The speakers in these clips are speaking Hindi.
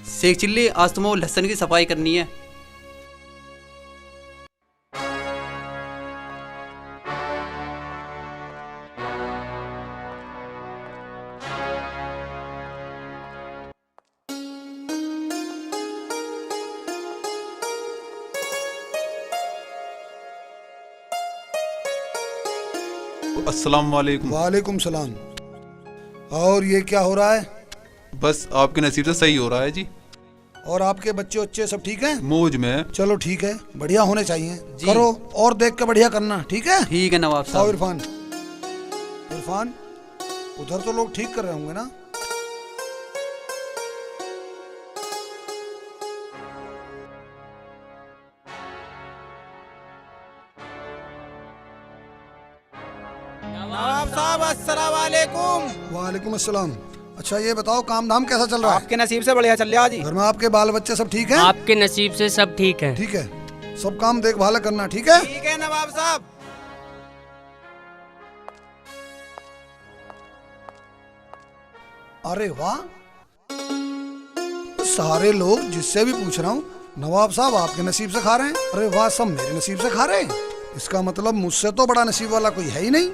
शेख चिल्ली, आज तुम्हें वो लहसन की सफाई करनी है। अस्सलाम वालेकुम। वालेकुम सलाम। और ये क्या हो रहा है? बस आपके नसीब से सही हो रहा है जी। और आपके बच्चे बच्चे सब ठीक हैं? मौज में। चलो ठीक है, बढ़िया होने चाहिए। जी। करो और देख के बढ़िया करना, ठीक है? ठीक है नवाब आओ साहब। इरफान। इरफान, उधर तो लोग ठीक कर रहे होंगे ना? नवाब साहब अस्सलाम वालेकुम। वालेकुम अस्सलाम। अच्छा ये बताओ, काम धाम कैसा चल रहा है? आपके नसीब से बढ़िया चल रहा जी। घर में आपके बाल बच्चे सब ठीक हैं? आपके नसीब से सब ठीक है। ठीक है, सब काम देखभाल करना, ठीक है? ठीक है नवाब साहब। अरे वाह, सारे लोग जिससे भी पूछ रहा हूँ, नवाब साहब आपके नसीब से खा रहे हैं। अरे वाह, सब मेरे नसीब से खा रहे हैं। इसका मतलब मुझसे तो बड़ा नसीब वाला कोई है ही नहीं।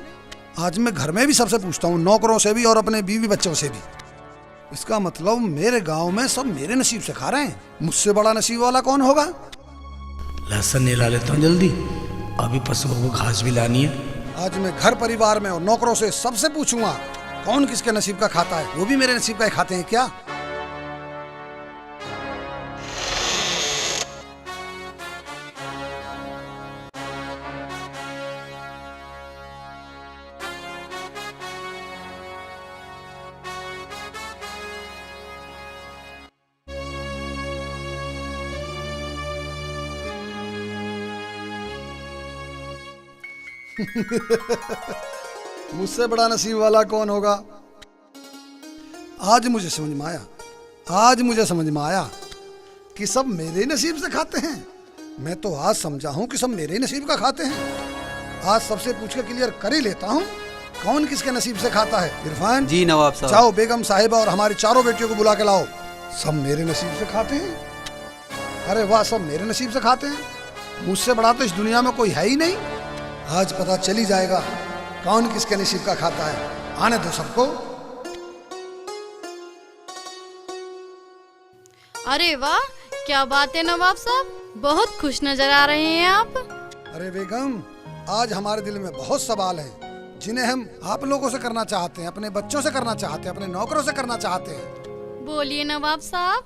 आज मैं घर में भी सबसे पूछता हूँ, नौकरों से भी और अपने बीवी बच्चों से भी। इसका मतलब मेरे गांव में सब मेरे नसीब से खा रहे हैं। मुझसे बड़ा नसीब वाला कौन होगा? लहसुन नहीं ला लेता हूँ जल्दी, अभी पशुओं को घास भी लानी है। आज मैं घर परिवार में और नौकरों से सबसे पूछूंगा, कौन किसके नसीब का खाता है? वो भी मेरे नसीब का ही खाते हैं क्या? मुझसे बड़ा नसीब वाला कौन होगा? आज मुझे समझ में आया, आज मुझे समझ में आया कि सब मेरे ही नसीब से खाते हैं। मैं तो आज समझा हूं कि सब मेरे ही नसीब का खाते हैं। आज सबसे पूछ के क्लियर कर ही लेता हूं, कौन किसके नसीब से खाता है। इरफान जी नवाब साहब। जाओ, बेगम साहिबा और हमारी चारों बेटियों को बुला के लाओ। सब मेरे नसीब से खाते हैं। अरे वाह, सब मेरे नसीब से खाते हैं। मुझसे बड़ा तो इस दुनिया में कोई है ही नहीं। आज पता चल ही जाएगा कौन किसके नसीब का खाता है। आने दो सबको। अरे वाह, क्या बात है नवाब साहब, बहुत खुश नजर आ रहे हैं आप। अरे बेगम, आज हमारे दिल में बहुत सवाल हैं जिन्हें हम आप लोगों से करना चाहते हैं, अपने बच्चों से करना चाहते हैं, अपने नौकरों से करना चाहते हैं। बोलिए नवाब साहब।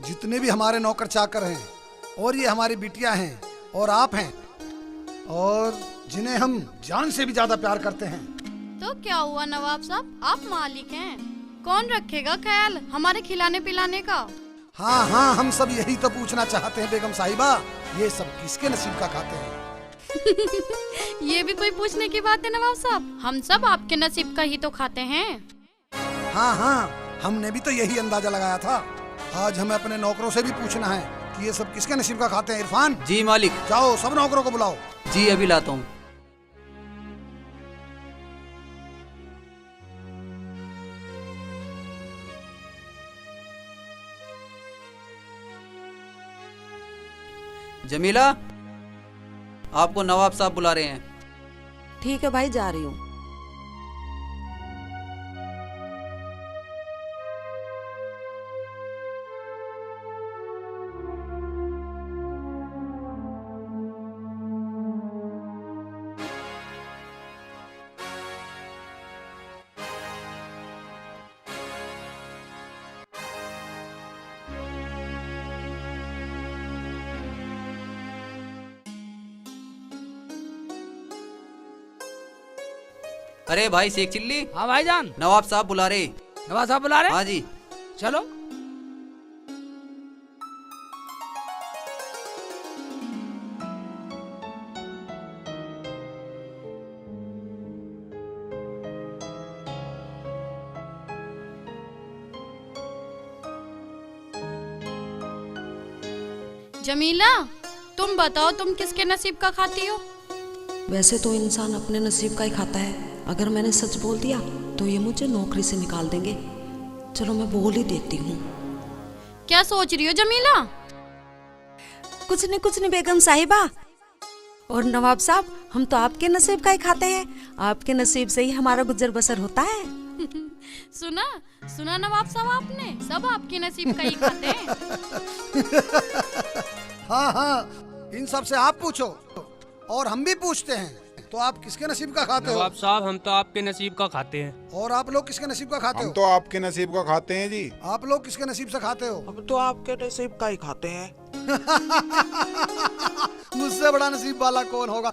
जितने भी हमारे नौकर चाकर हैं, और ये हमारी बिटियां हैं और आप हैं, और जिन्हें हम जान से भी ज्यादा प्यार करते हैं। तो क्या हुआ नवाब साहब, आप मालिक हैं, कौन रखेगा ख्याल हमारे खिलाने पिलाने का? हाँ हाँ, हम सब यही तो पूछना चाहते हैं बेगम साहिबा, ये सब किसके नसीब का खाते हैं? ये भी कोई पूछने की बात है नवाब साहब, हम सब आपके नसीब का ही तो खाते हैं। हाँ हाँ, हमने भी तो यही अंदाजा लगाया था। आज हमें अपने नौकरों से भी पूछना है कि ये सब किसके नसीब का खाते हैं। इरफान जी मालिक। जाओ, सब नौकरों को बुलाओ। जी अभी लाता हूँ। जमीला, आपको नवाब साहब बुला रहे हैं। ठीक है भाई, जा रही हूँ। अरे भाई शेख चिल्ली, हाँ भाईजान। नवाब साहब बुला रहे। नवाब साहब बुला रहे? हाँ जी। चलो। जमीला, तुम बताओ, तुम किसके नसीब का खाती हो? वैसे तो इंसान अपने नसीब का ही खाता है। अगर मैंने सच बोल दिया तो ये मुझे नौकरी से निकाल देंगे। चलो मैं बोल ही देती हूँ। क्या सोच रही हो जमीला? कुछ नहीं बेगम साहिबा। और नवाब साहब, हम तो आपके नसीब का ही खाते हैं। आपके नसीब से ही हमारा गुजर बसर होता है। सुना नवाब साहब, आपने सब आपके नसीब का ही खाते हैं। हाँ, इन सब से आप पूछो और हम भी पूछते हैं। तो आप किसके नसीब का खाते हो? नवाब साहब, हम तो आपके नसीब का खाते हैं। और आप लोग किसके नसीब का खाते हो? हम तो आपके नसीब का खाते हैं जी। आप लोग किसके नसीब से खाते हो? हम तो आपके नसीब का ही खाते हैं। मुझसे बड़ा नसीब वाला कौन होगा?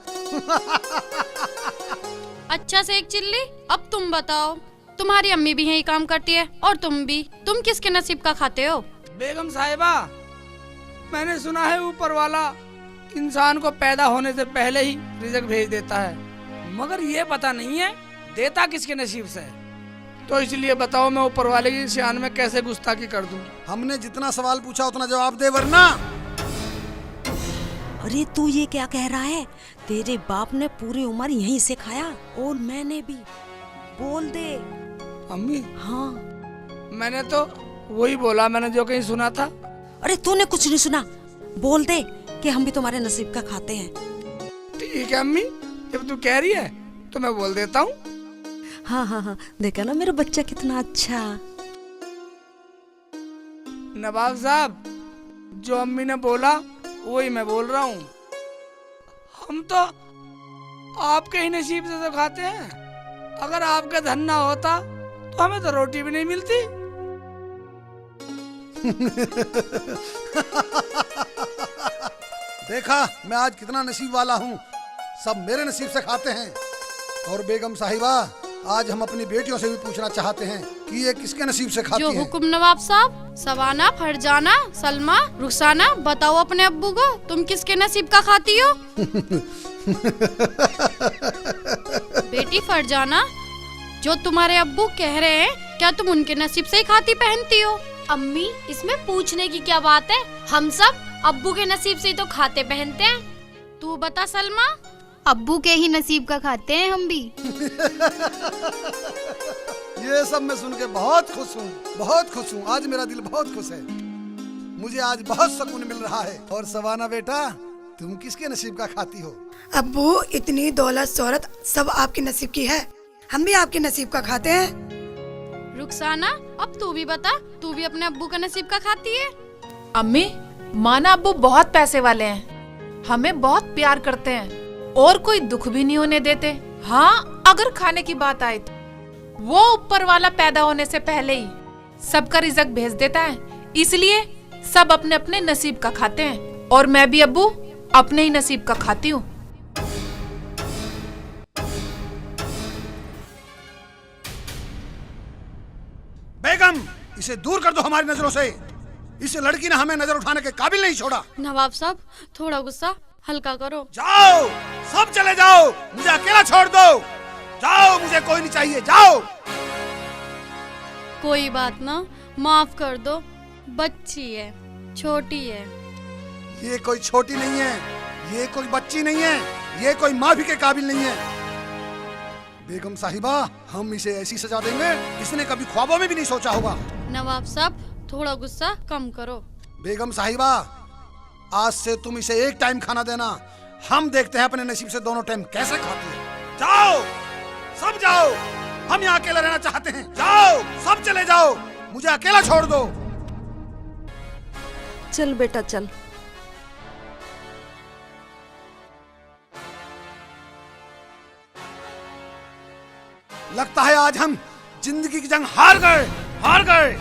अच्छा से एक चिल्ली, अब तुम बताओ। तुम्हारी अम्मी भी यही काम करती है और तुम भी। तुम किसके नसीब का खाते हो? बेगम साहिबा, मैंने सुना है ऊपर वाला इंसान को पैदा होने से पहले ही रिज़्क भेज देता है, मगर ये पता नहीं है देता किसके नसीब से है। तो इसलिए बताओ, मैं ऊपर वाले की शान में कैसे गुस्ताखी कर दूं? हमने जितना सवाल पूछा उतना जवाब दे, वरना। अरे तू ये क्या कह रहा है? तेरे बाप ने पूरी उम्र यहीं से खाया और मैंने भी। बोल दे। अम्मी, हाँ, मैंने तो वही बोला, मैंने जो कहीं सुना था। अरे तूने कुछ नहीं सुना। बोल दे कि हम भी तुम्हारे नसीब का खाते हैं। ठीक है अम्मी, जब तू कह रही है तो मैं बोल देता हूँ। हाँ, देखा ना मेरा बच्चा कितना अच्छा। नवाब साहब, जो अम्मी ने बोला वही मैं बोल रहा हूँ। हम तो आपके ही नसीब से तो खाते हैं। अगर आपका धन ना होता तो हमें तो रोटी भी नहीं मिलती। देखा मैं आज कितना नसीब वाला हूँ। सब मेरे नसीब से खाते हैं। और बेगम साहिबा, आज हम अपनी बेटियों से भी पूछना चाहते हैं कि ये किसके नसीब से खाती जो हैं? हुक्म नवाब साहब। सवाना, फरजाना, सलमा, रुखसाना, बताओ अपने अब्बू को तुम किसके नसीब का खाती हो? बेटी फरजाना, जो तुम्हारे अब्बू कह रहे हैं, क्या तुम उनके नसीब से ही खाती पहनती हो? अम्मी, इसमें पूछने की क्या बात है? हम सब अब्बू के नसीब से ही तो खाते पहनते हैं। तू बता सलमा। अब्बू के ही नसीब का खाते हैं हम भी। ये सब मैं सुन के बहुत खुश हूँ, बहुत खुश हूँ। आज मेरा दिल बहुत खुश है। मुझे आज बहुत सुकून मिल रहा है। और सवाना बेटा, तुम किसके नसीब का खाती हो? अब्बू, इतनी दौलत शोहरत सब आपके नसीब की है। हम भी आपके नसीब का खाते हैं। रुखसाना, अब तू भी बता, तू भी अपने अब्बू का नसीब का खाती है? अम्मी, माना अब्बू बहुत पैसे वाले हैं, हमें बहुत प्यार करते हैं और कोई दुख भी नहीं होने देते। हाँ, अगर खाने की बात आए तो वो ऊपर वाला पैदा होने से पहले ही सबका रिज़्क भेज देता है, इसलिए सब अपने अपने नसीब का खाते हैं। और मैं भी अब्बू अपने ही नसीब का खाती हूँ। बेगम, इसे दूर कर दो हमारी नजरों से। इस लड़की ने हमें नजर उठाने के काबिल नहीं छोड़ा। नवाब साहब, थोड़ा गुस्सा हल्का करो। जाओ, सब चले जाओ, मुझे अकेला छोड़ दो। जाओ, मुझे कोई नहीं चाहिए, जाओ। कोई बात ना, माफ कर दो। बच्ची है, छोटी है। ये कोई छोटी नहीं है, ये कोई बच्ची नहीं है, ये कोई माँ भी के काबिल नहीं है। बेगम साहिबा, हम इसे ऐसी सजा देंगे इसने कभी ख्वाबों में भी नहीं सोचा होगा। नवाब साहब, थोड़ा गुस्सा कम करो। बेगम साहिबा, आज से तुम इसे एक टाइम खाना देना। हम देखते हैं अपने नसीब से दोनों टाइम कैसे खाती है। जाओ, सब जाओ, हम यहाँ अकेला रहना चाहते हैं। जाओ, सब चले जाओ, मुझे अकेला छोड़ दो। चल बेटा चल। लगता है आज हम जिंदगी की जंग हार गए, हार गए।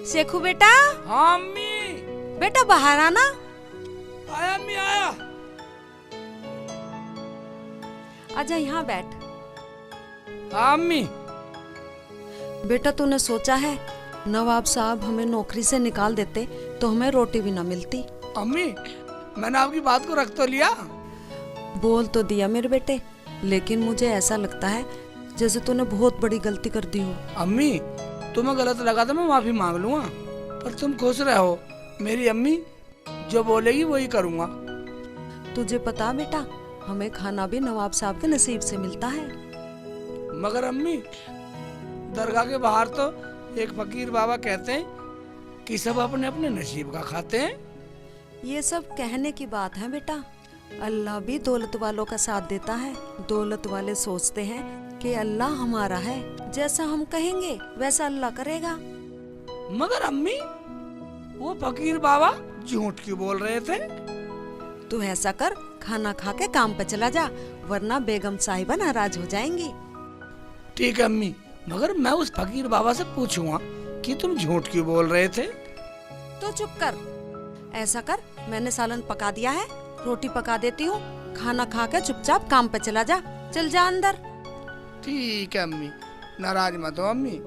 शेखू बेटा। हाँ अम्मी। बेटा बाहर आना। आया अम्मी, आया। आजा यहाँ बैठ। हाँ अम्मी। बेटा, तूने सोचा है नवाब साहब हमें नौकरी से निकाल देते तो हमें रोटी भी ना मिलती। अम्मी, मैंने आपकी बात को रख तो लिया। बोल तो दिया मेरे बेटे, लेकिन मुझे ऐसा लगता है जैसे तूने बहुत बड़ी गलती कर दी हो। अम्मी, तुम्हें गलत लगा तो मैं माफी मांग लूंगा, पर तुम खुश रहो। मेरी अम्मी जो बोलेगी वही करूंगा। तुझे पता बेटा, हमें खाना भी नवाब साहब के नसीब से मिलता है। मगर अम्मी, दरगाह के बाहर तो एक फकीर बाबा कहते हैं कि सब अपने अपने नसीब का खाते हैं। ये सब कहने की बात है बेटा। अल्लाह भी दौलत वालों का साथ देता है। दौलत वाले सोचते हैं कि अल्लाह हमारा है, जैसा हम कहेंगे वैसा अल्लाह करेगा। मगर अम्मी, वो फकीर बाबा झूठ क्यों बोल रहे थे? तू ऐसा कर, खाना खा के काम पे चला जा, वरना बेगम साहिबा नाराज हो जाएंगी। ठीक है अम्मी, मगर मैं उस फकीर बाबा से पूछूंगा कि तुम झूठ क्यों बोल रहे थे। तो चुप कर। ऐसा कर, मैंने सालन पका दिया है, रोटी पका देती हूँ, खाना खा के चुपचाप काम पे चला जा। चल जा अंदर। ठीक है अम्मी, नाराज मत हो अम्मी।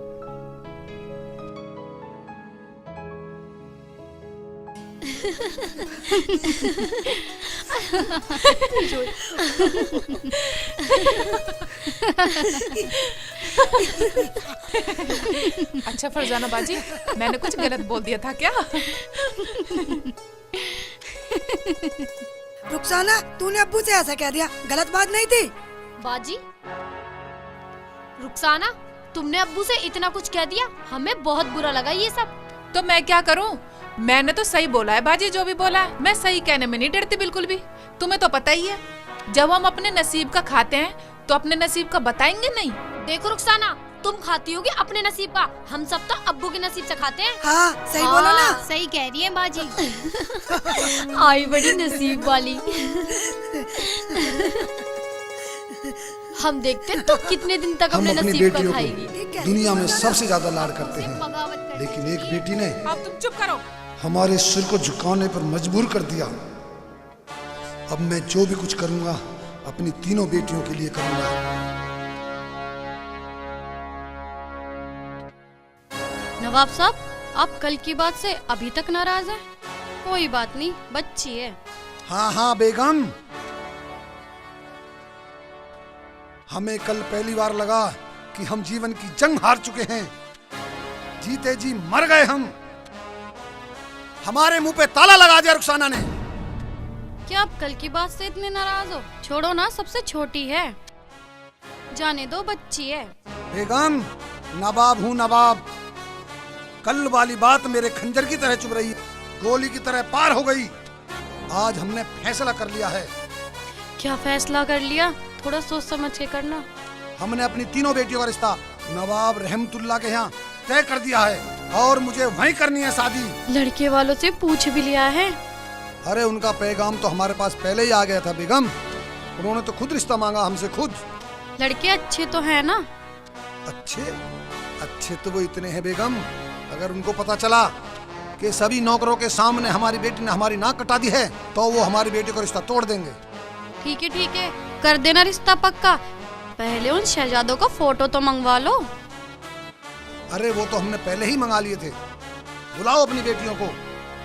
अच्छा फरजाना बाजी, मैंने कुछ गलत बोल दिया था क्या? रुखसाना, तूने अब्बू से ऐसा कह दिया, गलत बात नहीं थी। बाजी, रुखसाना, तुमने अब्बू से इतना कुछ कह दिया, हमें बहुत बुरा लगा ये सब। तो मैं क्या करूं? मैंने तो सही बोला है बाजी, जो भी बोला है मैं सही कहने में नहीं डरती बिल्कुल भी। तुम्हें तो पता ही है, जब हम अपने नसीब का खाते हैं तो अपने नसीब का बताएंगे नहीं। देखो रुखसाना, तुम खाती होगी अपने नसीब का, हम सब तो अब्बू के नसीब से खाते हैं। हाँ, सही बोला ना। सही कह रही है बाजी। आई बड़ी नसीब वाली। हम देखते हैं तो कितने दिन तक हम अपने अपनी नसीब का बेटियों खाएगी। को दुनिया में सबसे ज्यादा लाड करते हैं, बगावत कर। लेकिन एक बेटी ने अब तुम चुप करो। हमारे सिर को झुकाने पर मजबूर कर दिया। अब मैं जो भी कुछ करूंगा अपनी तीनों बेटियों के लिए करूंगा। नवाब साहब, आप कल की बात से अभी तक नाराज हैं? कोई बात नहीं, बच्ची है। हाँ हाँ बेगम, हमें कल पहली बार लगा कि हम जीवन की जंग हार चुके हैं। जीते जी मर गए हम। हमारे मुंह पे ताला लगा दिया रुखसाना ने। क्या आप कल की बात से इतने नाराज हो? छोड़ो ना, सबसे छोटी है, जाने दो, बच्ची है। बेगम, नवाब हूँ नवाब। कल वाली बात मेरे खंजर की तरह चुभ रही, गोली की तरह पार हो गई। आज हमने फैसला कर लिया है। क्या फैसला कर लिया? थोड़ा सोच समझ के करना। हमने अपनी तीनों बेटियों का रिश्ता नवाब रहमतुल्लाह के यहाँ तय कर दिया है और मुझे वहीं करनी है शादी। लड़के वालों से पूछ भी लिया है? अरे उनका पैगाम तो हमारे पास पहले ही आ गया था बेगम। उन्होंने तो खुद रिश्ता मांगा हमसे, खुद। लड़के अच्छे तो है ना? अच्छे अच्छे तो वो इतने हैं बेगम, अगर उनको पता चला कि सभी नौकरों के सामने हमारी बेटी ने हमारी नाक कटा दी है तो वो हमारी बेटी का रिश्ता तोड़ देंगे। ठीक है, कर देना रिश्ता पक्का। पहले उन शहजादों का फोटो तो मंगवा लो। अरे वो तो हमने पहले ही मंगा लिए थे। बुलाओ अपनी बेटियों को,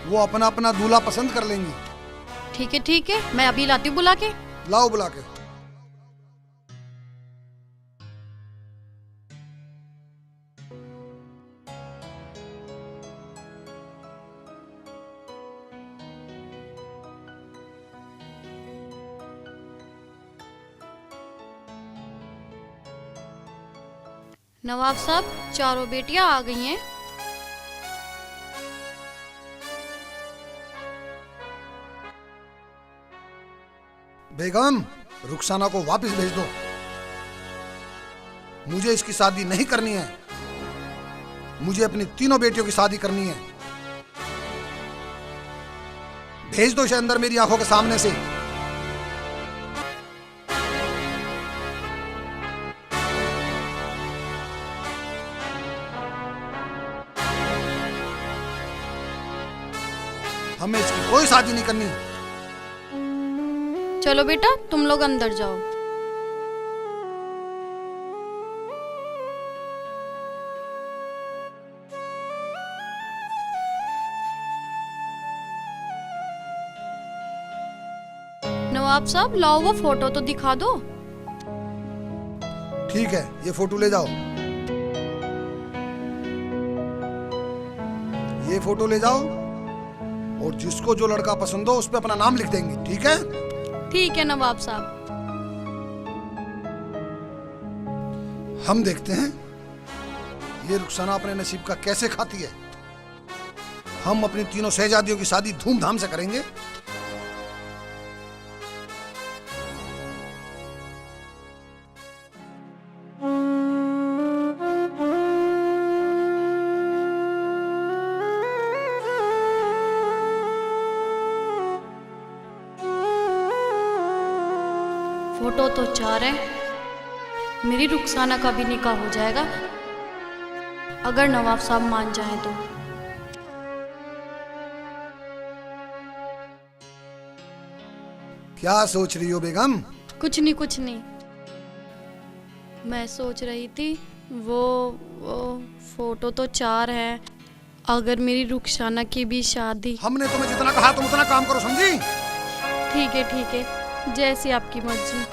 वो अपना अपना दूल्हा पसंद कर लेंगी। ठीक है, मैं अभी लाती हूँ बुला के। लाओ बुला के। नवाब साहब, चारों बेटियां आ गई हैं। बेगम, रुखसाना को वापस भेज दो। मुझे इसकी शादी नहीं करनी है। मुझे अपनी तीनों बेटियों की शादी करनी है। भेज दो इसे अंदर मेरी आंखों के सामने से। हमें इसकी कोई शादी नहीं करनी। चलो बेटा, तुम लोग अंदर जाओ। नवाब साहब, लाओ वो फोटो तो दिखा दो। ठीक है, ये फोटो ले जाओ। ये फोटो ले जाओ और जिसको जो लड़का पसंद हो उस पे अपना नाम लिख देंगे। ठीक है? ठीक है नवाब साहब। हम देखते हैं ये रुखसाना अपने नसीब का कैसे खाती है। हम अपनी तीनों शहजादियों की शादी धूमधाम से करेंगे। फोटो तो 4 है। मेरी रुखसाना का भी निकाह हो जाएगा अगर नवाब साहब मान जाएं तो। क्या सोच रही हो बेगम? कुछ नहीं। मैं सोच रही थी वो फोटो तो 4 है, अगर मेरी रुखसाना की भी शादी। हमने तुम्हें जितना कहा तुम उतना काम करो, समझी? ठीक है, जैसी आपकी मर्जी।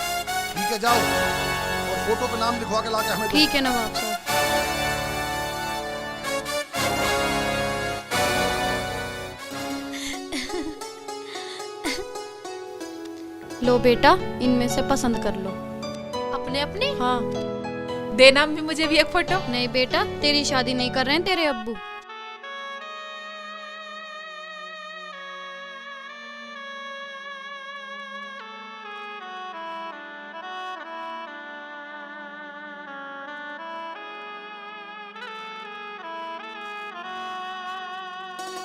ठीक है, जाओ और फोटो पे नाम लिखवा के लाके हमें दो। ठीक है नवाब साहब। लो बेटा, इनमें से पसंद कर लो। अपने अपने? हाँ। देना अम्मी मुझे भी एक फोटो। नहीं बेटा, तेरी शादी नहीं कर रहे हैं तेरे अब्बू।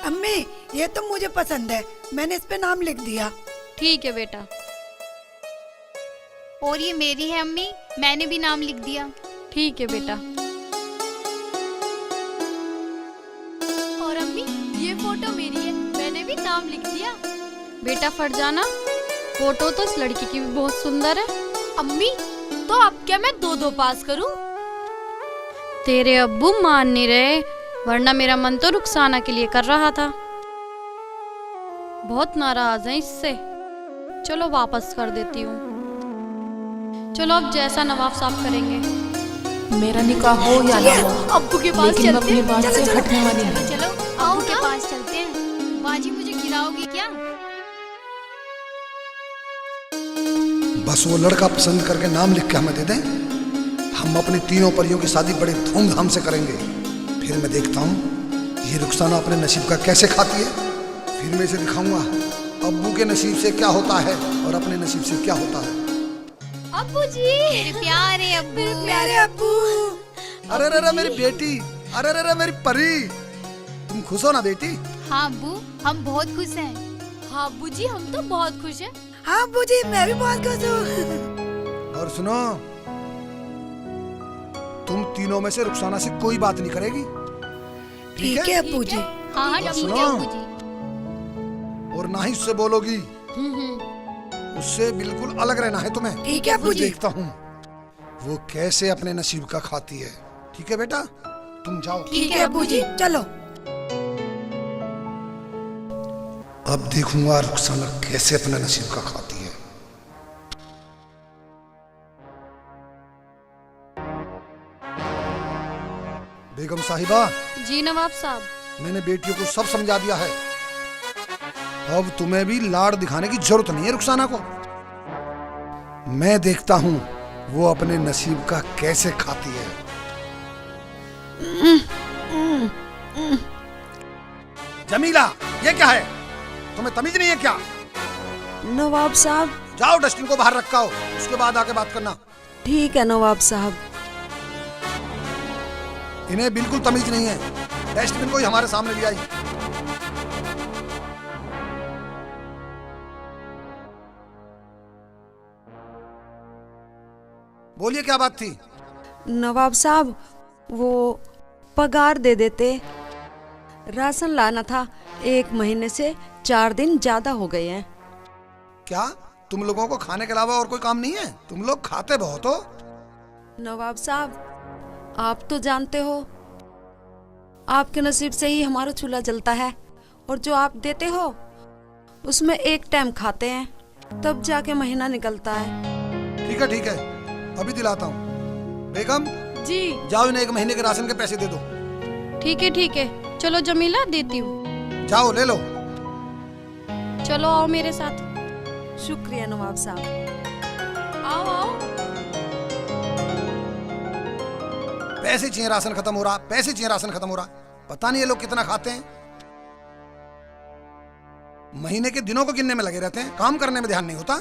अम्मी, ये तो मुझे पसंद है, मैंने इस पे नाम लिख दिया। ठीक है बेटा। और ये मेरी है अम्मी, मैंने भी नाम लिख दिया। ठीक है बेटा। और अम्मी, ये फोटो मेरी है, मैंने भी नाम लिख दिया। बेटा फरजाना, फोटो तो इस लड़की की भी बहुत सुंदर है। अम्मी, तो अब क्या मैं 2-2 पास करूं? तेरे अब्बू मान नहीं रहे, वरना मेरा मन तो रुखसाना के लिए कर रहा था। बहुत नाराज हैं इससे। चलो वापस कर देती हूँ। चलो अब जैसा नवाब साहब करेंगे। मेरा निकाह हो या ना हो, अब्बू के पास लेकिन मैं चलते अपनी हैं। बात से हटने वाली नहीं। चलो अब्बू के पास चलते हैं। बाजी मुझे गिराओगी क्या? बस वो लड़का पसंद करके नाम लिख के हमें दे दें, हम अपनी तीनों परियों की शादी बड़े धूमधाम से करेंगे। फिर मैं देखता हूँ ये रुखसाना अपने नसीब का कैसे खाती है। फिर मैं इसे दिखाऊंगा अब्बू के नसीब से क्या होता है और अपने नसीब से क्या होता है। अब्बू जी, मेरे प्यारे अब्बू, प्यारे अब्बू। अरे रे मेरी बेटी, अरे रे मेरी परी, तुम खुश हो ना बेटी? हाँ अब्बू, हम बहुत खुश हैं। हाँ अब्बू जी, हम तो बहुत खुश हैं। हाँ अब्बू जी, मैं भी बहुत खुश हूँ। और सुनो, तुम तीनों में से रुखसाना से कोई बात नहीं करेगी, ठीक है अब्बू जी। हाँ हाँ ठीक है अब्बू जी। और ना ही उससे बोलोगी, उससे बिल्कुल अलग रहना है तुम्हें। ठीक है अब्बू जी। देखता हूँ वो कैसे अपने नसीब का खाती है। ठीक है बेटा, तुम जाओ। ठीक है अब्बू जी, चलो। अब देखूंगा रुखसाना कैसे अपने नसीब का खाती है। बेगम साहिबा। जी नवाब साहब। मैंने बेटियों को सब समझा दिया है, अब तुम्हें भी लाड़ दिखाने की जरूरत नहीं है रुखसाना को। मैं देखता हूँ वो अपने नसीब का कैसे खाती है। जमीला, ये क्या है? तुम्हें तमीज नहीं है क्या? नवाब साहब। जाओ डस्टबिन को बाहर रखा हो, उसके बाद आके बात करना। ठीक है नवाब साहब। इन्हें बिल्कुल तमीज नहीं है, डस्टबिन को ही हमारे सामने ले आई। बोलिए क्या बात थी? नवाब साहब, वो पगार दे देते, राशन लाना था, 1 महीने से 4 दिन ज्यादा हो गए हैं। क्या तुम लोगों को खाने के अलावा और कोई काम नहीं है? तुम लोग खाते बहुत हो। नवाब साहब, आप तो जानते हो आपके नसीब से ही हमारा चूल्हा जलता है, और जो आप देते हो उसमें 1 टाइम खाते हैं, तब जाके महीना निकलता है। ठीक है, अभी दिलाता हूँ। बेगम जी। जाओ, इन्हें 1 महीने के राशन के पैसे दे दो। ठीक है, चलो जमीला देती हूँ। जाओ ले लो। चलो आओ मेरे साथ। शुक्रिया नवाब साहब। आओ। पैसे चाहिए, राशन खत्म हो रहा, पैसे चाहिए, राशन खत्म हो रहा। पता नहीं ये लोग कितना खाते हैं। महीने के दिनों को गिनने में लगे रहते हैं, काम करने में ध्यान नहीं होता।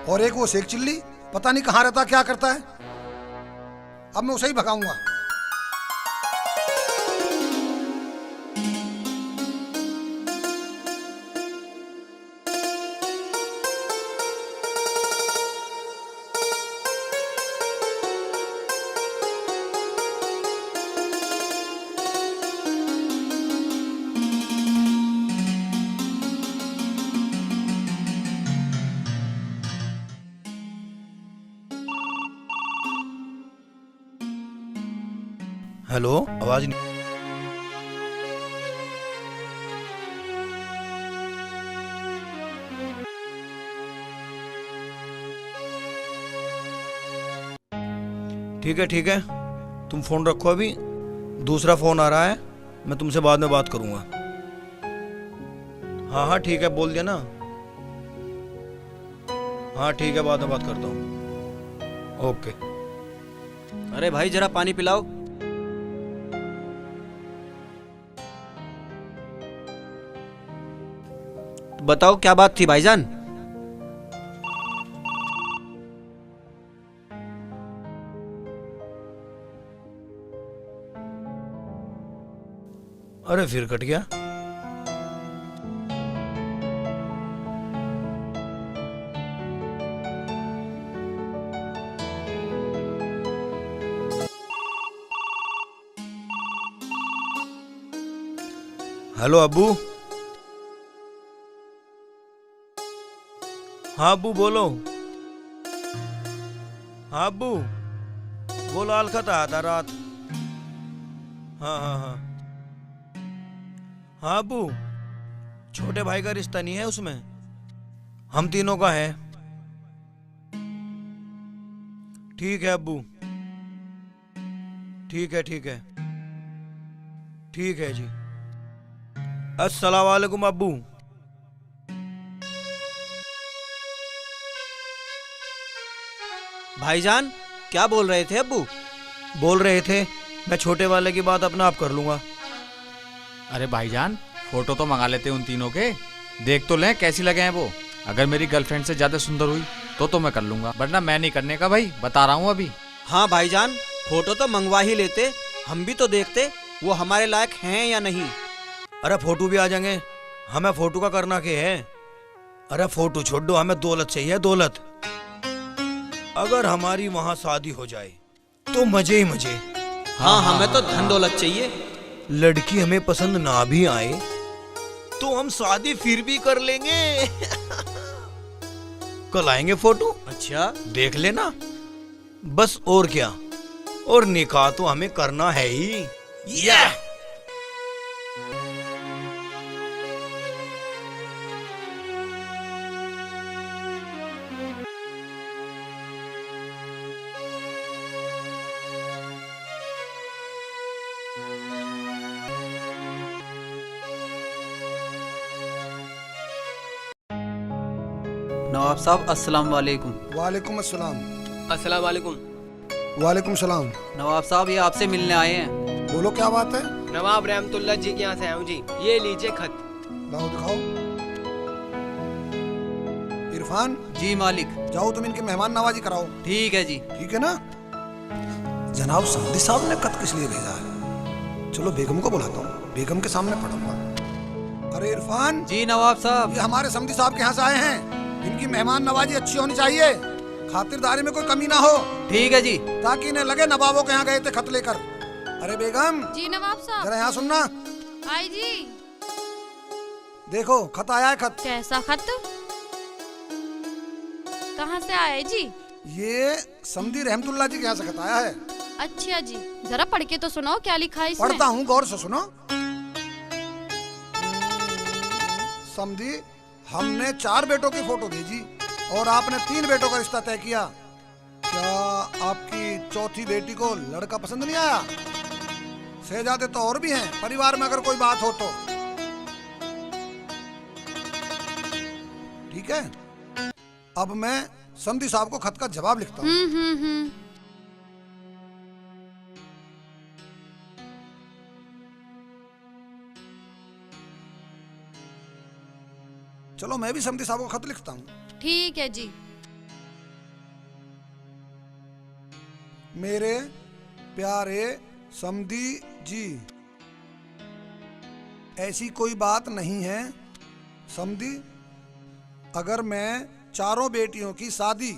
और एक वो शेख चिल्ली, पता नहीं कहाँ रहता, क्या करता है। अब मैं उसे ही भगाऊंगा। हेलो, आवाज नहीं। ठीक है, तुम फोन रखो, अभी दूसरा फोन आ रहा है, मैं तुमसे बाद में बात करूंगा। हाँ ठीक है, बोल दिया ना। हाँ ठीक है, बाद में बात करता हूँ। ओके। अरे भाई जरा पानी पिलाओ। बताओ क्या बात थी भाईजान? अरे फिर कट गया। हेलो अब्बू। हाँ अब्बू बोलो। हाँ अब्बू, वो लाल खत आया था रात। हाँ हाँ अब्बू, छोटे भाई का रिश्ता नहीं है उसमें, हम तीनों का है। ठीक है अब्बू, ठीक है जी। अस्सलाम वालेकुम अब्बू। भाईजान क्या बोल रहे थे अब्बू? बोल रहे थे मैं छोटे वाले की बात अपना आप कर लूंगा। अरे भाईजान, फोटो तो मंगा लेते उन तीनों के, देख तो लें कैसी लगे हैं वो। अगर मेरी गर्लफ्रेंड से ज्यादा सुंदर हुई तो मैं कर लूंगा, वरना मैं नहीं करने का भाई, बता रहा हूँ अभी। हाँ भाईजान, फोटो तो मंगवा ही लेते, हम भी तो देखते वो हमारे लायक हैं या नहीं। अरे फोटो भी आ जाएंगे, हमें फोटो का करना क्या है। अरे फोटो छोड़ दो, हमें दौलत चाहिए, दौलत। अगर हमारी वहां शादी हो जाए तो मजे ही मजे। हाँ हमें तो धन दौलत चाहिए। लड़की हमें पसंद ना भी आए तो हम शादी फिर भी कर लेंगे। कल आएंगे फोटो। अच्छा देख लेना बस, और क्या। और निकाह तो हमें करना है ही। नवाब साहब अस्सलाम वालेकुम। वालेकुम अस्सलाम। अस्सलाम वालेकुम। वालेकुम सलाम। नवाब साहब ये आपसे मिलने आए हैं। बोलो क्या बात है? नवाब रहमतुल्लाह जी के यहाँ से आया हूँ जी, ये लीजिए खत। लाओ दिखाओ। इरफान जी मालिक। जाओ तुम इनकी मेहमान नवाजी कराओ। ठीक है जी। ठीक है ना? जनाब सादी साहब ने खत किस लिए भेजा है? चलो बेगम को बुलाता हूँ, बेगम के सामने पढ़ूंगा। अरे इरफान। जी नवाब साहब। ये हमारे समधी साहब के यहाँ से आए हैं, इनकी मेहमान नवाजी अच्छी होनी चाहिए, खातिरदारी में कोई कमी ना हो। ठीक है जी। ताकि इन्हें लगे नवाबों के यहाँ गए थे खत लेकर। अरे बेगम। जी नवाब साहब। जरा यहाँ सुनना। आई जी। देखो खत आया है। खत कैसा खत? कहाँ से आया है जी? ये समधी रहमतुल्लाह जी के यहाँ से खत आया है। अच्छा जी, जरा पढ़ के तो सुनाओ क्या लिखा है इसमें। पढ़ता हूँ, गौर से सुनो। समधी, हमने 4 बेटों की फोटो भेजी और आपने 3 बेटों का रिश्ता तय किया। क्या आपकी चौथी बेटी को लड़का पसंद नहीं आया? शहजादे तो और भी हैं, परिवार में अगर कोई बात हो तो। ठीक है, अब मैं समधी साहब को खत का जवाब लिखता हूँ। चलो मैं भी समधी साहब को खत लिखता हूँ। ठीक है जी। मेरे प्यारे समधी जी, ऐसी कोई बात नहीं है समधी, अगर मैं चारों बेटियों की शादी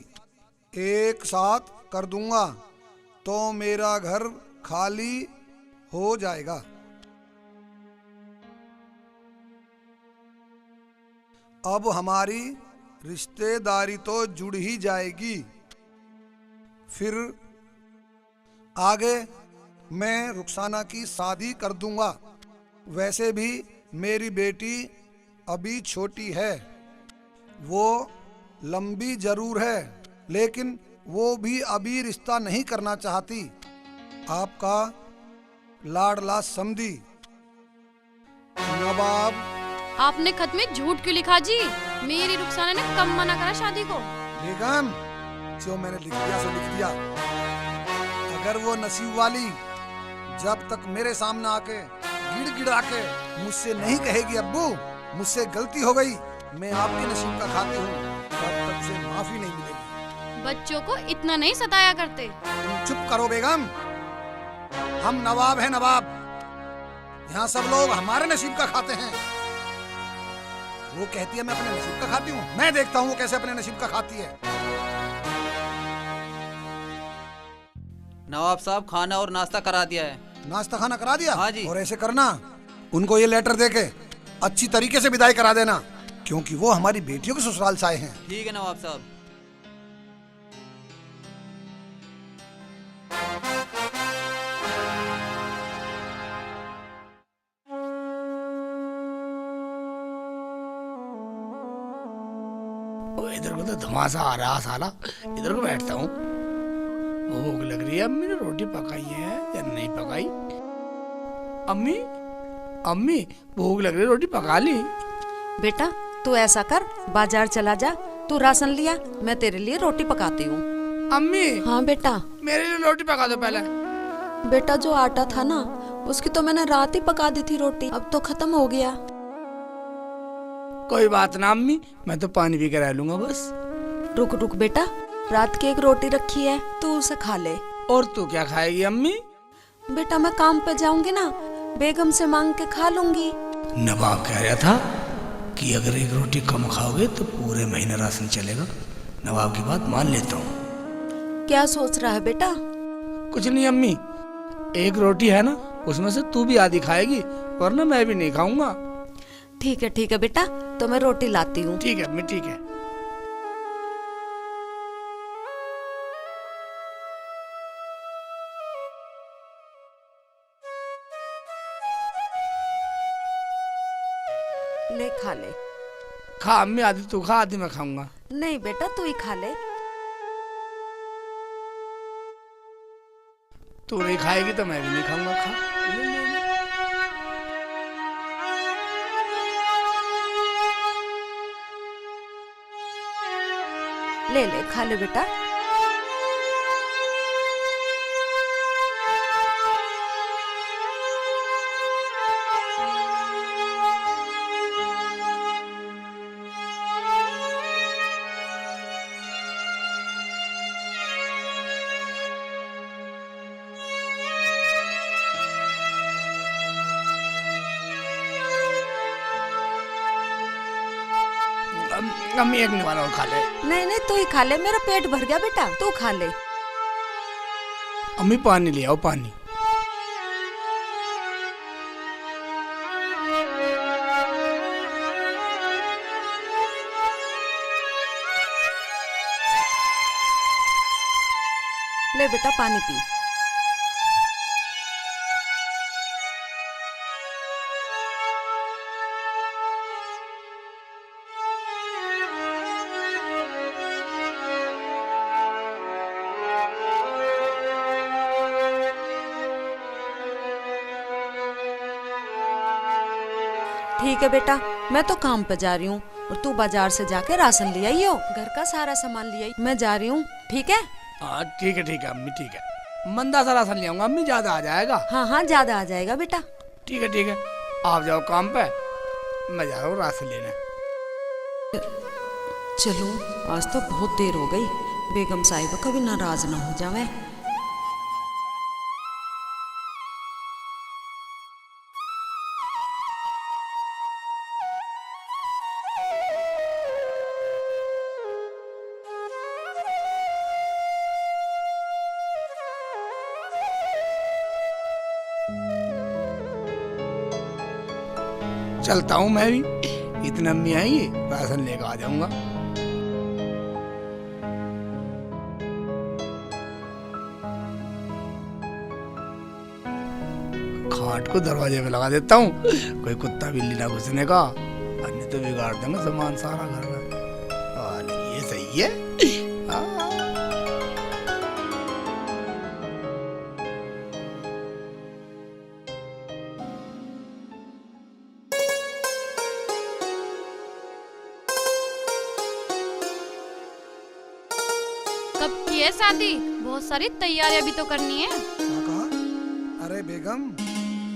एक साथ कर दूंगा तो मेरा घर खाली हो जाएगा। अब हमारी रिश्तेदारी तो जुड़ ही जाएगी, फिर आगे मैं रुखसाना की शादी कर दूंगा। वैसे भी मेरी बेटी अभी छोटी है, वो लंबी जरूर है लेकिन वो भी अभी रिश्ता नहीं करना चाहती। आपका लाडला समधी नवाब। आपने खत में झूठ क्यों लिखा जी? मेरी रुखसाना ने कब मना करा शादी को? बेगम, जो मैंने लिख दिया सो लिख दिया। अगर वो नसीब वाली जब तक मेरे सामने आके गिड़गिड़ा के मुझसे नहीं कहेगी अब्बू मुझसे गलती हो गई, मैं आपके नसीब का खाती हूँ, तब तक से माफी नहीं मिलेगी। बच्चों को इतना नहीं सताया करते। तुम चुप करो बेगम, हम नवाब हैं नवाब, यहाँ सब लोग हमारे नसीब का खाते हैं। वो कहती है मैं अपने नसीब का खाती हूँ, मैं देखता हूँ वो कैसे अपने नसीब का खाती है। नवाब साहब खाना और नाश्ता करा दिया है। नाश्ता खाना करा दिया? हाँ जी। और ऐसे करना, उनको ये लेटर देके अच्छी तरीके से विदाई करा देना, क्योंकि वो हमारी बेटियों के ससुराल से आए हैं। ठीक है नवाब साहब। इधर को तो धमासा आ रहा साला, इधर को बैठता हूँ। भूख लग रही है, अम्मी ने रोटी पकाई है या नहीं पकाई? अम्मी अम्मी भूख लग रही है, रोटी पका ली? बेटा तू ऐसा कर, बाजार चला जा, तू राशन लिया, मैं तेरे लिए रोटी पकाती हूँ। अम्मी। हाँ बेटा। मेरे लिए रोटी पका दो पहले। बेटा जो आटा था ना उसकी तो मैंने रात ही पका दी थी रोटी, अब तो खत्म हो गया। कोई बात ना अम्मी, मैं तो पानी पी कर रह लूंगा बस। रुक रुक बेटा, रात की एक रोटी रखी है, तू उसे खा ले। और तू क्या खाएगी अम्मी? बेटा मैं काम पे जाऊंगी ना, बेगम से मांग के खा लूंगी। नवाब कह रहा था कि अगर एक रोटी कम खाओगे तो पूरे महीने राशन चलेगा। नवाब की बात मान लेता हूँ। क्या सोच रहा है बेटा? कुछ नहीं अम्मी, एक रोटी है ना उसमें से तू भी आधी खाएगी, वरना मैं भी नहीं खाऊंगा। ठीक है बेटा, तो मैं रोटी लाती हूँ। ठीक है अम्मी, ठीक है। ले खा ले। खा अम्मी, आधी तू खा आधी मैं खाऊंगा। नहीं बेटा तू ही खा ले। तू नहीं खाएगी तो मैं भी नहीं खाऊंगा। खा ले ले, खा ले बेटा। अम्मी एक निवाला और खा ले। नहीं तू ही खा ले, मेरा पेट भर गया बेटा, तू खा ले। अम्मी पानी ले आओ, पानी। ले बेटा पानी पी। ठीक है बेटा, मैं तो काम पे जा रही हूँ और तू बाजार से जाके राशन ले आई हो, घर का सारा सामान ले आई। मैं जा रही हूँ, ठीक है? हाँ ठीक है अम्मी, ठीक है। मंदा सा राशन ले आऊंगा अम्मी, ज्यादा आ जाएगा। हाँ ज्यादा आ जाएगा बेटा। ठीक है, आप जाओ काम पे, मैं जा रहा हूँ राशन लेने। चलो, आज तो बहुत देर हो गई। बेगम साहिबा कभी नाराज ना हो जावे। चलता हूँ मैं भी। इतने अम्मी आएंगे, राशन लेकर आ जाऊंगा। खाट को दरवाजे पे लगा देता हूँ, कोई कुत्ता बिल्ली ना घुसने का, अन्य तो बिगाड़ देंगे सामान सारा घर में। और ये सही है। कब की है शादी? बहुत सारी तैयारियां भी तो करनी है। क्या कहा? अरे बेगम,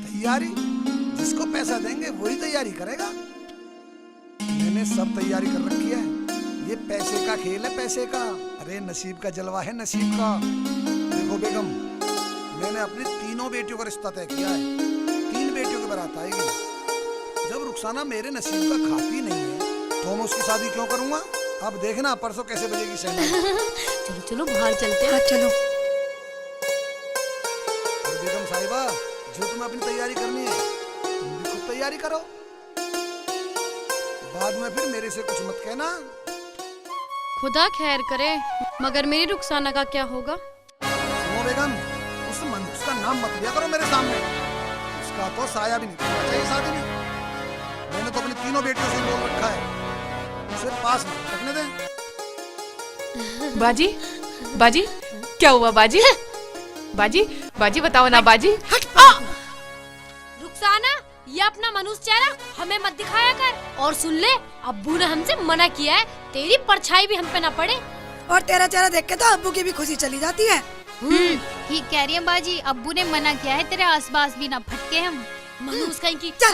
तैयारी जिसको पैसा देंगे वही तैयारी करेगा। मैंने सब तैयारी कर रखी है। ये पैसे का खेल है, पैसे का। अरे नसीब का जलवा है, नसीब का। देखो बेगम, मैंने अपनी तीनों बेटियों का रिश्ता तय किया है। 3 बेटियों की बारात आएगी। जब रुखसाना मेरे नसीब का खाती नहीं है तो मैं उसकी शादी क्यों करूंगा? अब देखना परसों कैसे बजेगी सहना। चलो चलो बाहर चलते हैं। हाँ चलो। और बेगम साहिबा, जो तुम्हें अपनी तैयारी करनी है तुम भी खुद तैयारी करो। बाद में फिर मेरे से कुछ मत कहना। खुदा खैर करे, मगर मेरी रुखसाना का क्या होगा? सुनो बेगम, उस मनुष्य का नाम मत लिया करो मेरे सामने। उसका तो साया भी नहीं करना चाहिए शादी में। मैंने तो अपनी तीनों बेटियों से बोल रखा है, उसे पास मत रखने दें। बाजी, बाजी, क्या हुआ बाजी? बाजी, बाजी बताओ ना बाजी। रुखसाना, ये अपना मनुष्य चेहरा हमें मत दिखाया कर। और सुन ले, अब्बू ने हमसे मना किया है, तेरी परछाई भी हम पे न पड़े। और तेरा चेहरा देख के तो अब्बू की भी खुशी चली जाती है। ठीक कह रही है बाजी, अब्बू ने मना किया है, तेरे आसपास भी ना फटके हम। मनुष्य कहीं की चल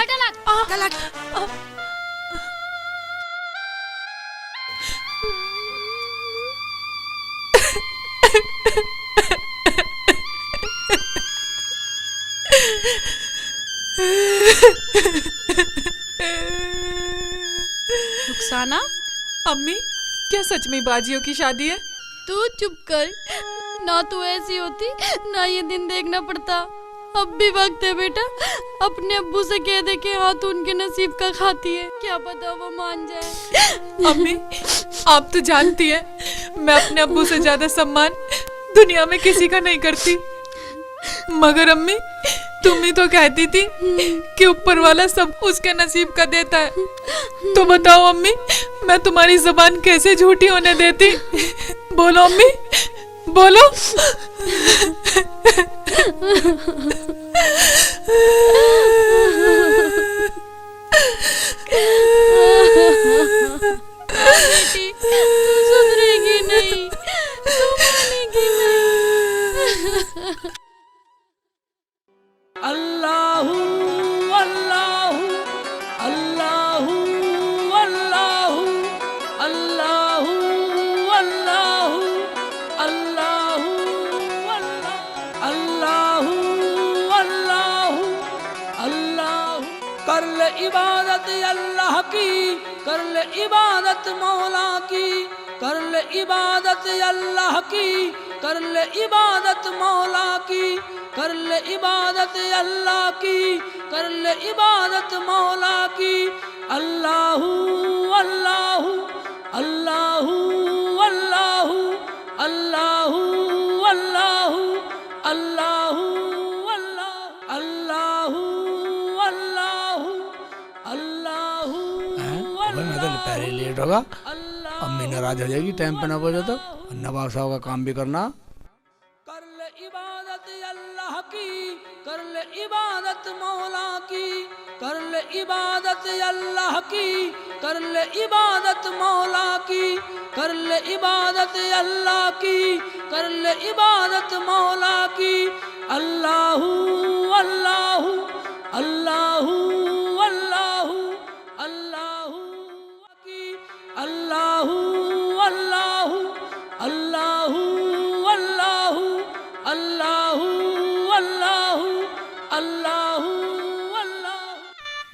रुखसाना, अम्मी, क्या सच में बाजियों की शादी है? तू चुप कर। ना तू ऐसी होती ना ये दिन देखना पड़ता। अब भी वक्त है बेटा, अपने अब्बू से कह दे कि हाँ तू उनके नसीब का खाती है। क्या पता वो मान जाए। अम्मी, आप तो जानती हैं मैं अपने अब्बू से ज्यादा सम्मान दुनिया में किसी का नहीं करती। मगर अम्मी, तुम ही तो कहती थी कि ऊपर वाला सब उसके नसीब का देता है। तो बताओ अम्मी, मैं तुम्हारी जुबान कैसे झूठी होने देती? बोलो अम्मी, बोलो। बेटी, तू सुधरेगी नहीं, तू मानेगी नहीं। अल्लाहू अल्लाहू अल्लाहू अल्लाहू अल्लाहू अल्लाहू अल्लाहू अल्लाहू अल्लाहू अल्लाहू। कर ले इबादत अल्लाह की, कर ले इबादत मौला की, कर ले इबादत अल्लाह की, कर ले इबादत मौला की, कर ले इबादत अल्लाह की, कर ले इबादत मौला की। अल्लाहू अल्लाहू अल्लाहू अल्लाहू अल्लाहू अल्लाहू अल्लाहू अल्लाहू अल्लाहू अल्लाहू। मैं तो पहले लेट होगा, अम्मी नाराज हो जाएगी टाइम पे ना पहुंचा तो। नवाब साहब का काम भी करना। कर ले इबादत अल्लाह की, कर ले इबादत मौला की, कर ले इबादत अल्लाह की, कर ले इबादत मौला की, कर ले इबादत अल्लाह की, कर ले इबादत मौला की। अल्लाहू अल्लाहू अल्लाहू अल्लाहू अल्लाहू की,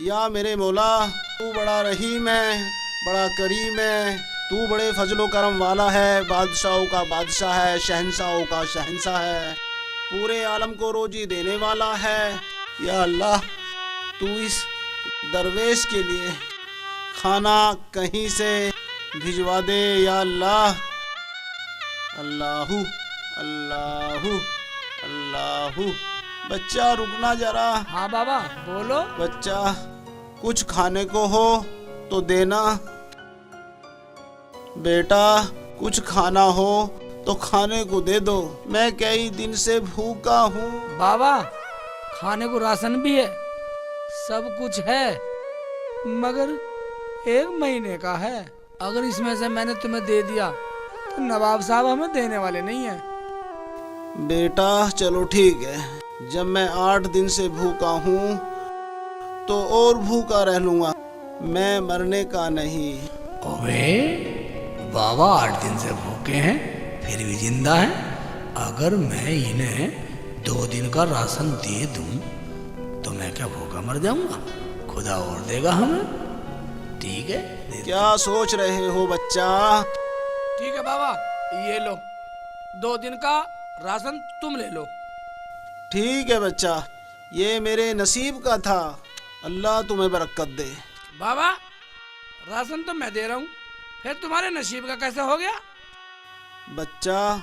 या मेरे मौला, तू बड़ा रहीम है, बड़ा करीम है, तू बड़े फजलो करम वाला है, बादशाहों का बादशाह है, शहंशाहों का शहंशाह है, पूरे आलम को रोजी देने वाला है। या अल्लाह, तू इस दरवेश के लिए खाना कहीं से भिजवा दे। या अल्लाह। अल्लाहू अल्लाहू अल्लाहू। बच्चा रुकना जरा। हाँ बाबा बोलो। बच्चा, कुछ खाने को हो तो देना। बेटा, कुछ खाना हो तो खाने को दे दो, मैं कई दिन से भूखा हूँ। बाबा, खाने को राशन भी है, सब कुछ है, मगर 1 महीने का है। अगर इसमें से मैंने तुम्हें दे दिया तो नवाब साहब हमें देने वाले नहीं है। बेटा चलो ठीक है, जब मैं 8 दिन से भूखा हूँ तो और भूखा रह लूँगा, मैं मरने का नहीं। ओए बाबा 8 दिन से भूखे हैं फिर भी जिंदा हैं। अगर मैं इन्हें 2 दिन का राशन दे दूं तो मैं क्या भूखा मर जाऊंगा? खुदा और देगा हमें। ठीक है, क्या सोच रहे हो बच्चा? ठीक है बाबा, ये लो 2 दिन का राशन तुम ले लो। ठीक है बच्चा, ये मेरे नसीब का था, अल्लाह तुम्हें बरकत दे। बाबा, राशन तो मैं दे रहा हूँ, फिर तुम्हारे नसीब का कैसे हो गया? बच्चा,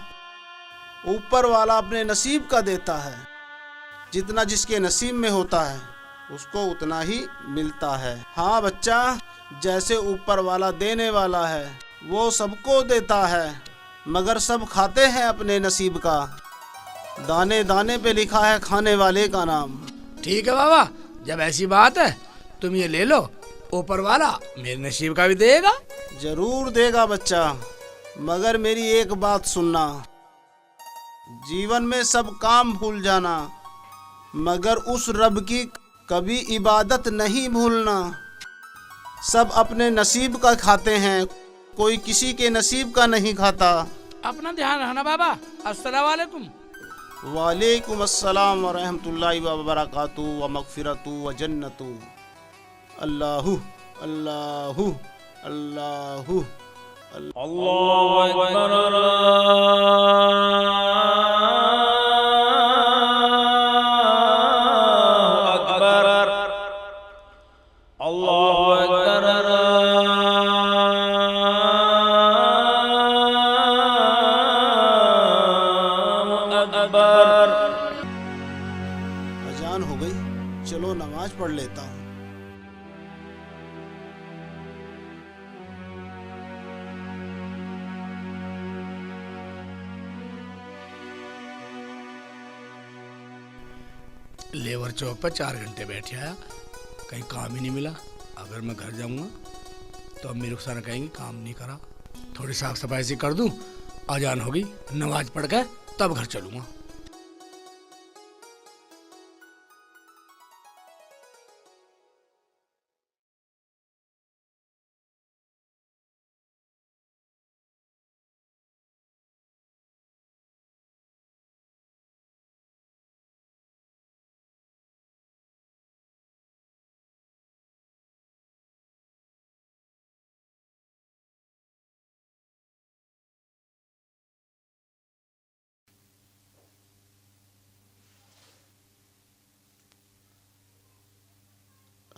ऊपर वाला अपने नसीब का देता है, जितना जिसके नसीब में होता है उसको उतना ही मिलता है। हाँ बच्चा, जैसे ऊपर वाला देने वाला है वो सबको देता है, मगर सब खाते हैं अपने नसीब का। दाने दाने पे लिखा है खाने वाले का नाम। ठीक है बाबा, जब ऐसी बात है तुम ये ले लो, ऊपर वाला मेरे नसीब का भी देगा। जरूर देगा बच्चा, मगर मेरी एक बात सुनना, जीवन में सब काम भूल जाना, मगर उस रब की कभी इबादत नहीं भूलना। सब अपने नसीब का खाते हैं, कोई किसी के नसीब का नहीं खाता। अपना ध्यान रखना बाबा। अस्सलाम वालेकुम। वालेकुम अस्सलाम व रहमतुल्लाहि व बरकातुहू व मगफिरतु व जन्नतु। अल्लाहु अल्लाहु अल्लाहु अल्लाहु अकबर। अजान हो गई, चलो नमाज पढ़ लेता हूँ। लेबर चौक पर 4 घंटे बैठे आया, कहीं काम ही नहीं मिला। अगर मैं घर जाऊंगा तो अब मेरे को सारा कहेंगे काम नहीं करा। थोड़ी साफ सफाई से कर दूं, अजान होगी, नमाज पढ़ कर तब घर चलूंगा।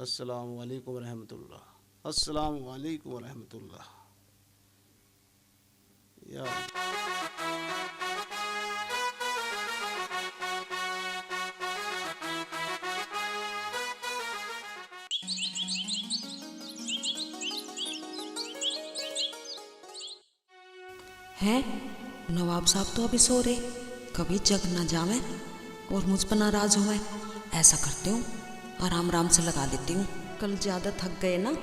अस्सलामु अलैकुम रहमतुल्लाह। अस्सलामु अलैकुम रहमतुल्लाह। या हैं? नवाब साहब तो अभी सो रहे, कभी जग न जावे और मुझ पर नाराज होवे। ऐसा करती हूँ, आराम आराम से लगा लेती हूँ, कल ज्यादा थक गए ना।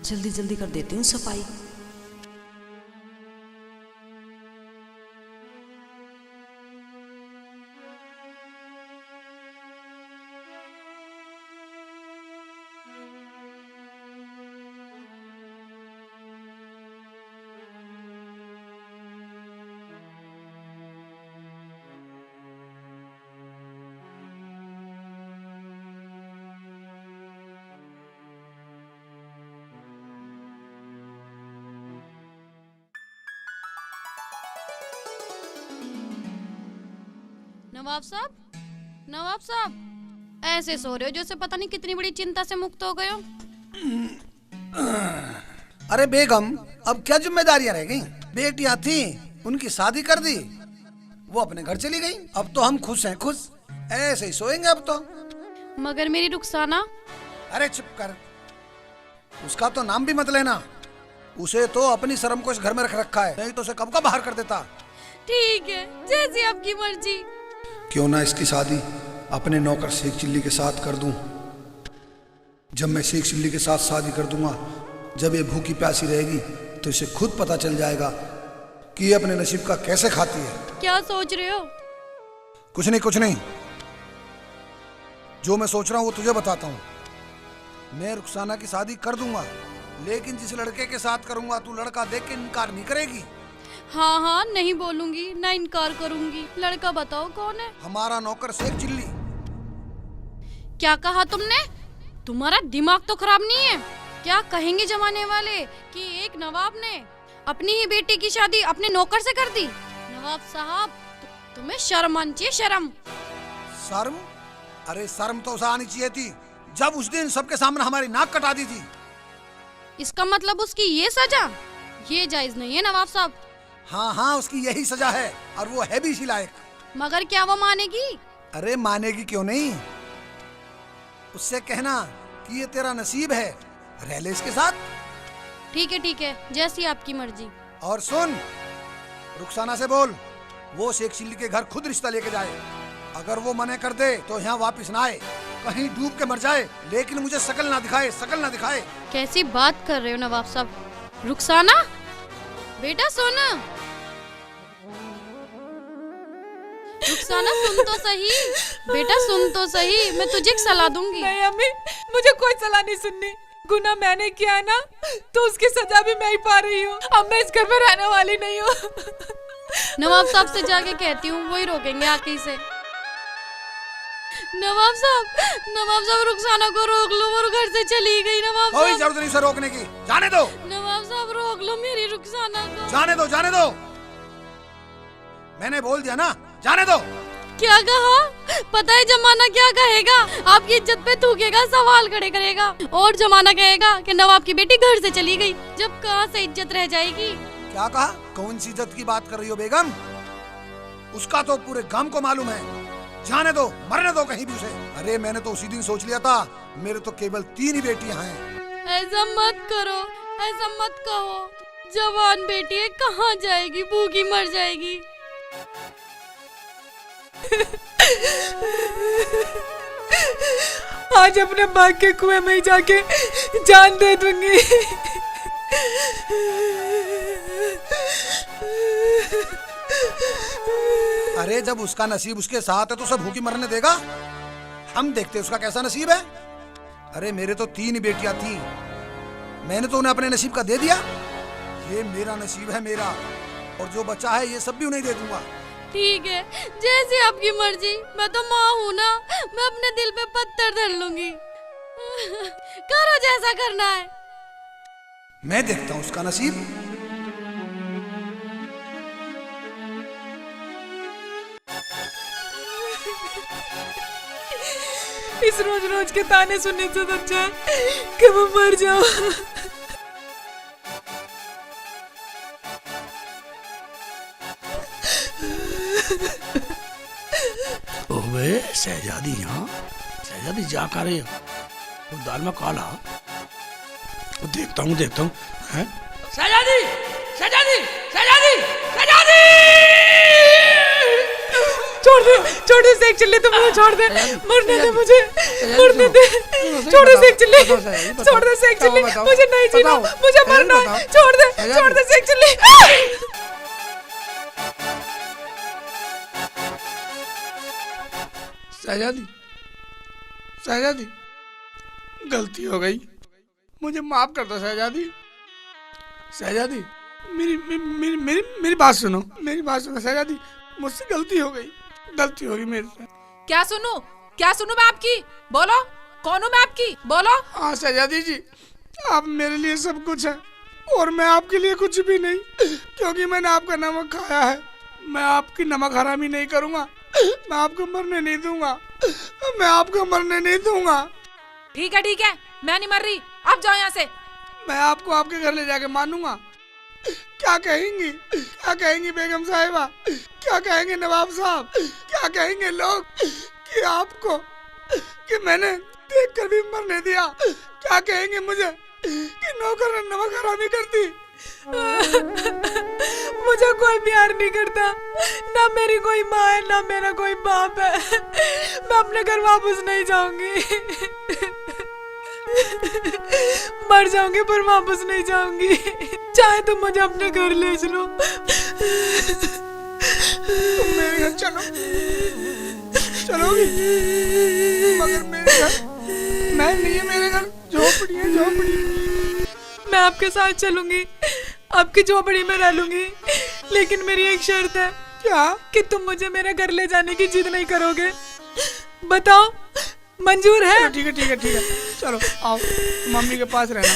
जल्दी जल्दी कर देती हूँ सफाई। नवाब साहब ऐसे सो रहे हो जैसे पता नहीं कितनी बड़ी चिंता से मुक्त हो गए हो। अरे बेगम, अब क्या जिम्मेदारियां रह गई? बेटियां थी, उनकी शादी कर दी, वो अपने घर चली गई। अब तो हम खुश हैं, खुश। ऐसे ही सोएंगे अब तो। मगर मेरी रुखसाना। अरे चुप कर, उसका तो नाम भी मत लेना। उसे तो अपनी शर्म को इस घर में रख रखा है, नहीं तो उसे कब का बाहर कर देता। ठीक है, जैसी आपकी मर्जी। क्यों ना इसकी शादी अपने नौकर शेख चिल्ली के साथ कर दूं। जब मैं शेख चिल्ली के साथ शादी कर दूंगा, जब ये भूखी प्यासी रहेगी तो इसे खुद पता चल जाएगा कि ये अपने नसीब का कैसे खाती है। क्या सोच रहे हो? कुछ नहीं, कुछ नहीं। जो मैं सोच रहा हूँ वो तुझे बताता हूँ। मैं रुखसाना की शादी कर दूंगा, लेकिन जिस लड़के के साथ करूंगा तू लड़का देख के इनकार नहीं करेगी। हाँ हाँ, नहीं बोलूंगी, ना इनकार करूंगी। लड़का बताओ कौन है? हमारा नौकर शेख चिल्ली। क्या कहा तुमने? तुम्हारा दिमाग तो खराब नहीं है? क्या कहेंगे जमाने वाले कि एक नवाब ने अपनी ही बेटी की शादी अपने नौकर से कर दी? नवाब साहब, तुम्हें शर्म आनी चाहिए, शर्म। शर्म? अरे शर्म तो उसे आनी चाहिए थी जब उस दिन सबके सामने हमारी नाक कटा दी थी। इसका मतलब उसकी ये सजा? ये जायज नहीं है नवाब साहब। हाँ हाँ, उसकी यही सजा है और वो है भी इसी लायक। मगर क्या वो मानेगी? अरे मानेगी क्यों नहीं। उससे कहना कि ये तेरा नसीब है, रह ले इसके साथ। ठीक है, जैसी आपकी मर्जी। और सुन, रुखसाना से बोल वो शेख चिल्ली के घर खुद रिश्ता लेके जाए। अगर वो मने कर दे तो यहाँ वापस ना आए, कहीं डूब के मर जाए, लेकिन मुझे शकल ना दिखाए, शकल ना दिखाए। कैसी बात कर रहे हो नवाब साहब? रुखसाना बेटा सुन। रुखसाना सुन तो सही, बेटा सुन तो सही, मैं तुझे एक सलाह दूंगी। नहीं अम्मी, मुझे कोई सलाह नहीं सुननी। गुनाह मैंने किया है ना, तो उसकी सजा भी मैं ही पा रही हूँ। अब मैं इस घर में रहने वाली नहीं हूँ। नवाब साहब से जाके कहती हूँ, वही रोकेंगे आके इसे। नवाब साहब रुखसाना को रोक लो, वो घर से चली गई। नवाब साहब, कोई जरूरत नहीं उसे रोकने की, जाने दो। नवाब साहब रोक लो मेरी रुखसाना को। जाने दो, जाने दो, मैंने बोल दिया ना, जाने दो। क्या कहा? पता है जमाना क्या कहेगा? आपकी इज्जत पे थूकेगा, सवाल खड़े करेगा। और जमाना कहेगा कि नवाब की बेटी घर से चली गई। जब कहाँ से इज्जत रह जाएगी? क्या कहा? कौन सी इज्जत की बात कर रही हो बेगम? उसका तो पूरे गांव को मालूम है। जाने दो, मरने दो कहीं भी उसे। अरे मैंने तो उसी दिन सोच लिया था, मेरे तो केवल 3 ही बेटियां हैं। ऐसा मत करो, ऐसा मत कहो। जवान बेटी है, कहाँ जाएगी? भूखी मर जाएगी। आज अपने बाग के कुएं में ही जाके जान दे दूंगी। अरे जब उसका नसीब उसके साथ है तो उसे भूखी मरने देगा? हम देखते उसका कैसा नसीब है। अरे मेरे तो 3 ही बेटियां थी, मैंने तो उन्हें अपने नसीब का दे दिया। ये मेरा नसीब है, मेरा, और जो बचा है ये सब भी उन्हें दे दूंगा। ठीक है, जैसी आपकी मर्जी। मैं तो माँ हूँ ना, मैं अपने दिल पे पत्थर धर लूंगी। करो जैसा करना है। मैं देखता हूँ उसका नसीब। इस रोज के ताने सुनने से अच्छा है कि मैं मर जाऊं। ओबे शहजादी, यहाँ शहजादी जा कर रही हो? वो दाल में काला, वो देखता हूँ हैं? शहजादी, शहजादी, शहजादी, शहजादी! छोड़ दे शेख चिल्ली, तुम मुझे छोड़ दे, मरने दे मुझे, मरने दे। छोड़ दे शेख चिल्ली, छोड़ दे शेख चिल्ली, मुझे नहीं जीना, मुझे मरना, छोड़ दे शेख चिल्ली। शहजादी, गलती हो गई, मुझे माफ कर दो शहजादी। शहजादी, मेरी बात सुनो, शहजादी, मुझसे गलती हो गई मेरे से। क्या सुनूं मैं आपकी? बोलो, कौन हूँ मैं आपकी? बोलो। हाँ शहजादी जी, आप मेरे लिए सब कुछ है और मैं आपके लिए कुछ भी नहीं, क्योंकि मैंने आपका नमक खाया है। मैं आपकी नमक हरामी नहीं करूँगा मैं आपको मरने नहीं दूंगा, मैं आपको मरने नहीं दूंगा। ठीक है, मैं नहीं मर रही, आप जाओ यहाँ से। मैं आपको आपके घर ले जाके मानूंगा। क्या कहेंगी बेगम साहिबा, क्या कहेंगे नवाब साहब, क्या कहेंगे लोग कि आपको, कि मैंने देखकर भी मरने दिया। क्या कहेंगे मुझे कि नौकर ने नमक हरामी कर दी। मुझे कोई प्यार नहीं करता, ना मेरी कोई माँ है, ना मेरा कोई बाप है। मैं अपने घर वापस नहीं जाऊंगी। मर जाऊंगी पर वापस नहीं जाऊंगी, चाहे तुम मुझे अपने घर ले चलो। तुम मेरे घर चलोगी, मगर मेरे घर मैं नहीं है, मेरे घर झोपड़ी है, झोपड़ी। मैं आपके साथ चलूंगी, आपकी झोपड़ी में रह लूंगी, लेकिन मेरी एक शर्त है। क्या? कि तुम मुझे मेरे घर ले जाने की जिद नहीं करोगे। बताओ, मंजूर है? ठीक है, चलो आओ, मम्मी के पास रहना,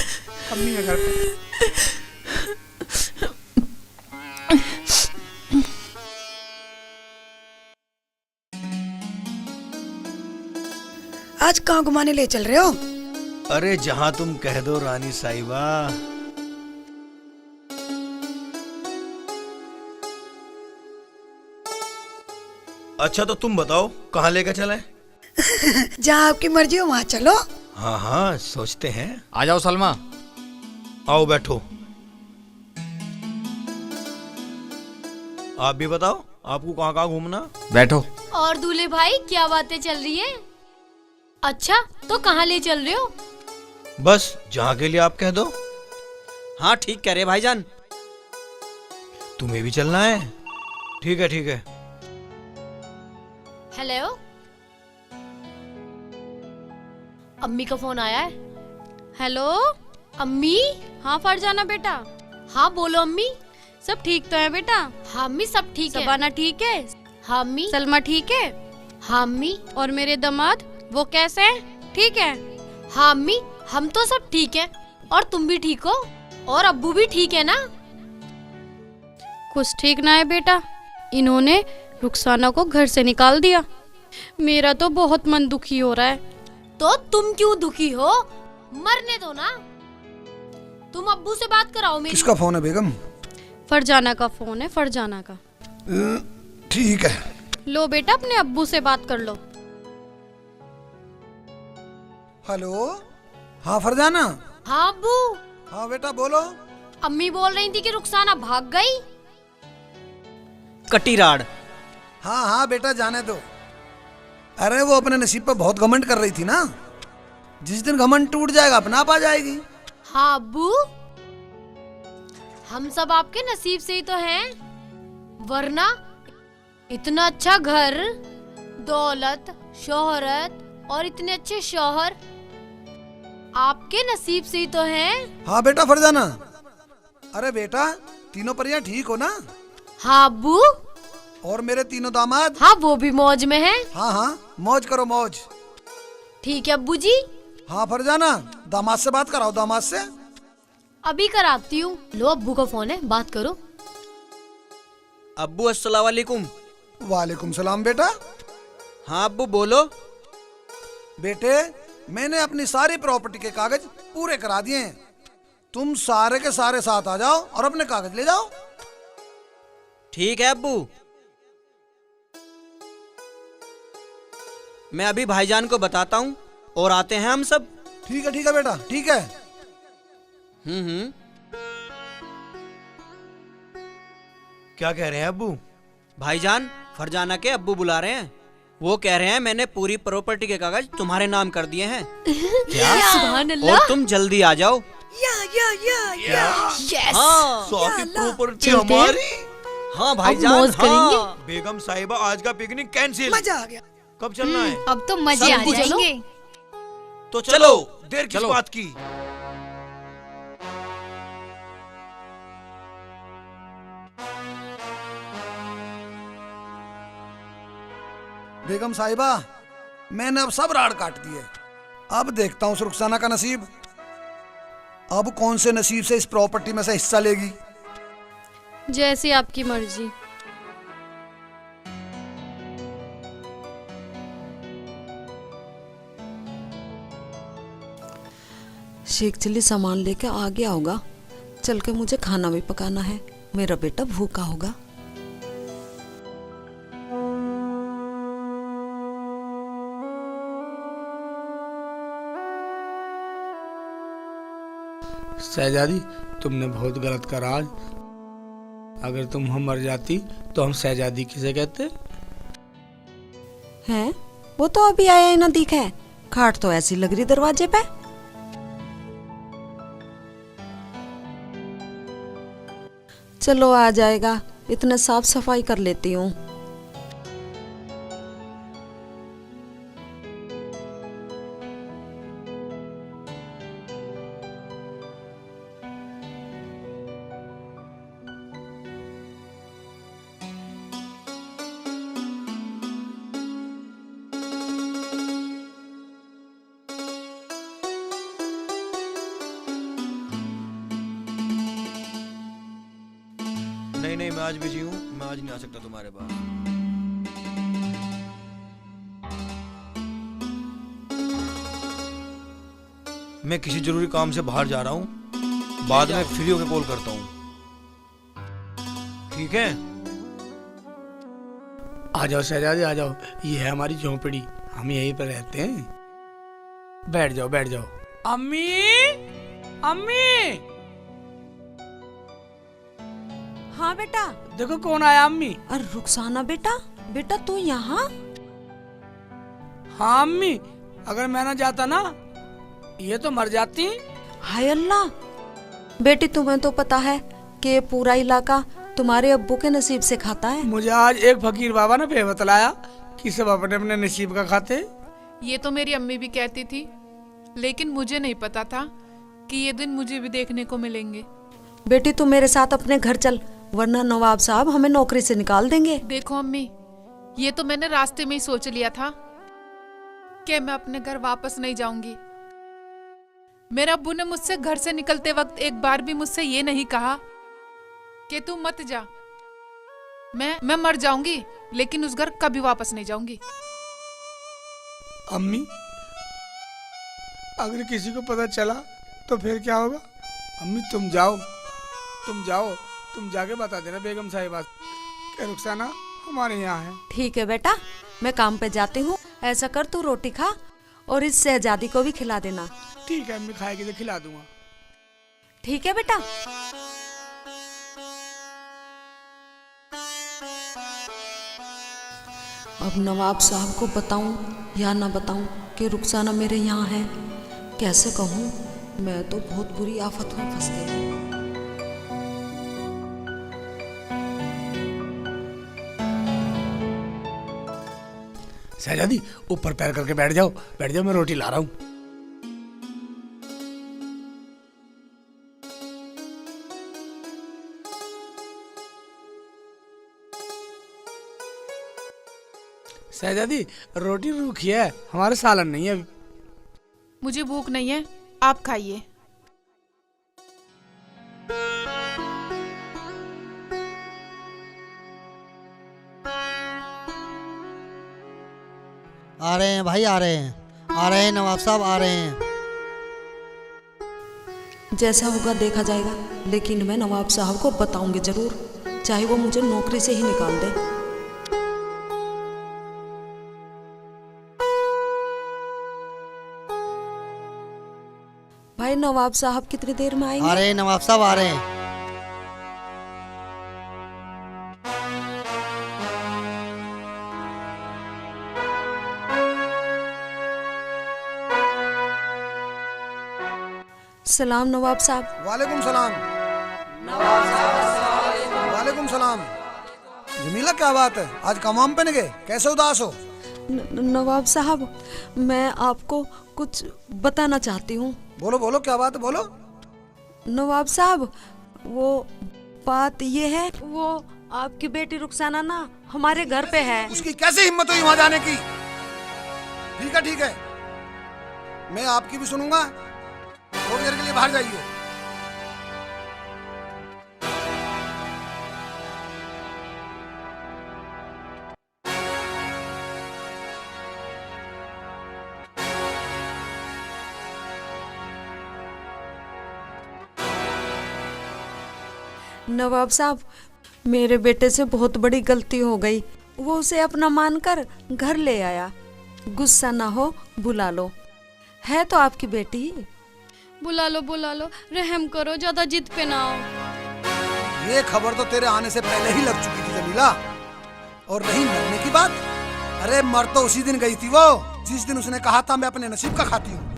अम्मी है घर पे। आज कहाँ घुमाने ले चल रहे हो? अरे जहाँ तुम कह दो रानी साहिबा। अच्छा तो तुम बताओ कहाँ लेकर चले? जहाँ आपकी मर्जी हो वहाँ चलो। हाँ सोचते हैं। आ जाओ सलमा। आओ बैठो। आप भी बताओ, आपको कहाँ कहाँ घूमना? बैठो। और दूल्हे भाई क्या बातें चल रही है? अच्छा तो कहाँ ले चल रहे हो? बस जहाँ के लिए आप कह दो। हाँ ठीक कह रहे भाईजान। तुम्हें भी चलना है? ठीक है। हेलो, अम्मी का फोन आया है। हेलो अम्मी। हाँ फरजाना बेटा। हाँ बोलो अम्मी। सब ठीक तो है बेटा? हाँ अम्मी सब ठीक है। सबाना ठीक है? हाँ अम्मी। सलमा ठीक है? हाँ अम्मी। और मेरे दामाद वो कैसे हैं? ठीक है? हाँ अम्मी, हम तो सब ठीक है। और तुम भी ठीक हो? और अब्बू भी ठीक है ना? कुछ ठीक ना है बेटा, इन्होंने रुखसाना को घर से निकाल दिया। मेरा तो बहुत मन दुखी हो रहा है। तो तुम क्यों दुखी हो? मरने दो ना। तुम अब्बू से बात कराओ मेरी। किसका फोन है बेगम? फरजाना का फोन है, फरजाना का। ठीक है। लो बेटा अपने अब्बू से बात कर लो। हेलो। हाँ फरजाना। हाँ अब्बू। हाँ बेटा बोलो। अम्मी बोल रही थी कि रुखसाना भाग गई। कटी राड़। हाँ बेटा जाने दो। अरे वो अपने नसीब पर बहुत घमंड कर रही थी ना, जिस दिन घमंड टूट जाएगा अपना आप आ जाएगी। हाँ अब्बू, हम सब आपके नसीब से ही तो हैं, वरना इतना अच्छा घर, दौलत, शोहरत और इतने अच्छे शौहर आपके नसीब से ही तो हैं। हाँ बेटा फरजाना। अरे बेटा तीनों परियां ठीक हो ना? हाँ अब्बू। और मेरे तीनों दामाद? हाँ वो भी मौज में हैं। हाँ मौज करो मौज। ठीक है अब्बू जी। हाँ फरजाना, दामाद से बात कराओ, दामाद से। अभी कराती हूँ। लो अब्बू का फोन है, बात करो। अब्बू अस्सलाम वालेकुम। वालेकुम सलाम बेटा। हाँ अब्बू बोलो। बेटे मैंने अपनी सारी प्रॉपर्टी के कागज पूरे करा दिए हैं, तुम सारे के सारे साथ आ जाओ और अपने कागज ले जाओ। ठीक है अब्बू, मैं अभी भाईजान को बताता हूँ और आते हैं हम सब। ठीक है बेटा, ठीक है। क्या कह रहे हैं अब्बू? भाईजान फरजाना के अब्बू बुला रहे हैं। वो कह रहे हैं मैंने पूरी प्रॉपर्टी के कागज तुम्हारे नाम कर दिए हैं। क्या? सुभान अल्लाह। और तुम जल्दी आ जाओ। यस। हाँ। सारी प्रॉपर्टी हमारी। हाँ भाईजान। मौज करेंगे। बेगम साहिबा आज का पिकनिक कैंसिल। मजा आ गया। कब चलना है? अब तो मजे आ जाएंगे। तो चलो, देर किस बात की? बेगम साहिबा मैंने अब सब राड़ काट दिए, अब देखता हूँ रुखसाना का नसीब। अब कौन से नसीब से इस प्रॉपर्टी में से हिस्सा लेगी। जैसी आपकी मर्जी। शेख चिल्ली सामान लेके आ गया होगा। चल के मुझे खाना भी पकाना है, मेरा बेटा भूखा होगा। शहजादी, तुमने बहुत गलत करा आज। अगर तुम हम मर जाती तो हम शहजादी किसे कहते? हैं? वो तो अभी आया ही ना दिखा है। खाट तो ऐसी लग रही दरवाजे पे। चलो आ जाएगा, इतने साफ सफाई कर लेती हूँ। नहीं नहीं, मैं आज बिजी हूँ, मैं आज नहीं आ सकता तुम्हारे पास। मैं किसी जरूरी काम से बाहर जा रहा हूँ, बाद में फ्री होकर कॉल करता हूँ, ठीक है? आ जाओ शहजादी, आ जाओ। ये है हमारी झोंपड़ी, हम यहीं पर रहते हैं। बैठ जाओ, बैठ जाओ। अम्मी, अम्मी। हाँ बेटा। देखो कौन आया अम्मी। अरे रुखसाना बेटा, बेटा तू यहाँ? हाँ अम्मी, अगर मैं ना जाता ना ये तो मर जाती। हाय अल्लाह, बेटी तुम्हें तो पता है कि पूरा इलाका तुम्हारे अब्बू के नसीब से खाता है। मुझे आज एक फकीर बाबा ने फिर बतलाया कि सब अपने अपने नसीब का खाते। ये तो मेरी अम्मी भी कहती थी, लेकिन मुझे नहीं पता था कि ये दिन मुझे भी देखने को मिलेंगे। बेटी तू मेरे साथ अपने घर चल, वरना नवाब साहब हमें नौकरी से निकाल देंगे। देखो अम्मी, ये तो मैंने रास्ते में ही सोच लिया था कि मैं अपने घर वापस नहीं जाऊंगी। मेरे अब्बू ने मुझसे घर से निकलते वक्त एक बार भी मुझसे ये नहीं कहा कि तू मत जा। मैं मर जाऊंगी, लेकिन उस घर कभी वापस नहीं जाऊंगी। अम्मी, अगर किसी को पता चला तो फिर क्या होगा? अम्मी तुम जाओ, तुम जाओ, तुम जाके बता देना बेगम साहिबा कि रुखसाना हमारे यहाँ है। ठीक है बेटा, मैं काम पे जाती हूँ। ऐसा कर तू रोटी खा और इस शहजादी को भी खिला देना। ठीक है अम्मी, खाएगी तो खिला दूंगा। ठीक है बेटा। अब नवाब साहब को बताऊं या ना बताऊं कि रुखसाना मेरे यहाँ है? कैसे कहूँ? मैं तो बहुत बुरी आफत में फंस गई। शहजादी ऊपर पैर करके बैठ जाओ, बैठ जाओ, मैं रोटी ला रहा हूँ। शहजादी रोटी रूखी है, हमारे सालन नहीं है। मुझे भूख नहीं है, आप खाइए। आ रहे हैं भाई, आ रहे हैं, आ रहे हैं नवाब साहब, आ रहे हैं। जैसा होगा देखा जाएगा, लेकिन मैं नवाब साहब को बताऊंगी जरूर, चाहे वो मुझे नौकरी से ही निकाल दे। भाई नवाब साहब कितनी देर में आएंगे? आ रहे हैं नवाब साहब, आ रहे हैं। सलाम नवाब साहब। वालेकुम सलाम। वालेकुम सलाम। जमीला क्या बात है, आज कमाम पे नहीं गए? कैसे उदास हो? नवाब साहब, मैं आपको कुछ बताना चाहती हूँ। बोलो बोलो, क्या बात है, बोलो। नवाब साहब, वो बात ये है, वो आपकी बेटी रुखसाना ना हमारे घर पे है। उसकी कैसे हिम्मत हुई वहां जाने की? ठीक है ठीक है, मैं आपकी भी सुनूंगा। थोड़ी देर के लिए बाहर जाइए। नवाब साहब, मेरे बेटे से बहुत बड़ी गलती हो गई। वो उसे अपना मानकर घर ले आया। गुस्सा ना हो, बुला लो। है तो आपकी बेटी। बुला लो, रहम करो, ज्यादा जिद पे ना आओ। ये खबर तो तेरे आने से पहले ही लग चुकी थी जमीला। और रही मरने की बात, अरे मर तो उसी दिन गई थी वो जिस दिन उसने कहा था मैं अपने नसीब का खाती हूँ।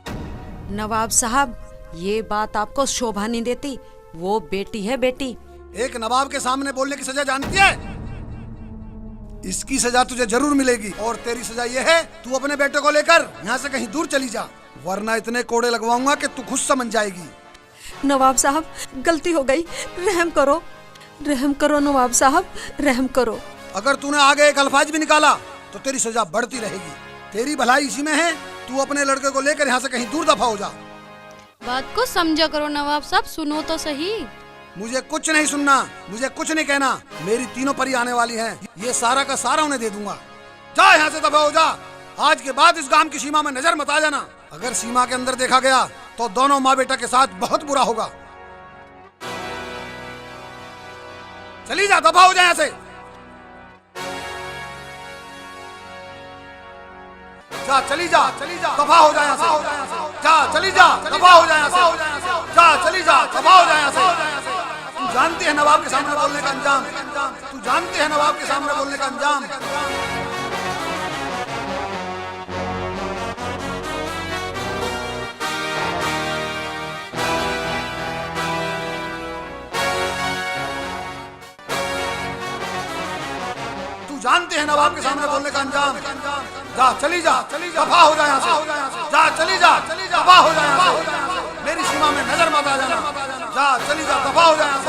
नवाब साहब, ये बात आपको शोभा नहीं देती। वो बेटी है बेटी। एक नवाब के सामने बोलने की सजा जानती है? इसकी सजा तुझे जरूर मिलेगी। और तेरी सजा ये है, तू अपने बेटे को लेकर यहाँ से कहीं दूर चली जा, वरना इतने कोड़े लगवाऊंगा कि तू खुद समझ जाएगी। नवाब साहब, गलती हो गई, रहम करो, रहम करो नवाब साहब, रहम करो। अगर तूने आगे एक अल्फाज भी निकाला तो तेरी सजा बढ़ती रहेगी। तेरी भलाई इसी में है, तू अपने लड़के को लेकर यहाँ से कहीं दूर दफा हो जा। बात को समझा करो नवाब साहब, सुनो तो सही। मुझे कुछ नहीं सुनना, मुझे कुछ नहीं कहना। मेरी तीनों परी आने वाली हैं, ये सारा का सारा उन्हें दे दूंगा। जा यहाँ से दफा हो जा। आज के बाद इस गांव की सीमा में नजर मत आ जाना। अगर सीमा के अंदर देखा गया तो दोनों माँ बेटा के साथ बहुत बुरा होगा। चली जा, दफा हो जा यहाँ से। जा, चली जा, दफा हो जा यहाँ से। जा, चली जा, दफा हो जा यहाँ से। जा, चली जा, दफा हो जा यहाँ से। तू जानती है नवाब के सामने बोलने का अंजाम। तू जानती है नवाब के सामने बोलने का अंजाम। तू जानती है नवाब के सामने बोलने का अंजाम। जा, चली जा, दफा हो जा यहाँ से। जा, चली जा, दफा हो जा यहाँ से। मेरी सीमा में नजर मत आ जाना। जा, चली जा, दफा हो जा यहाँ से।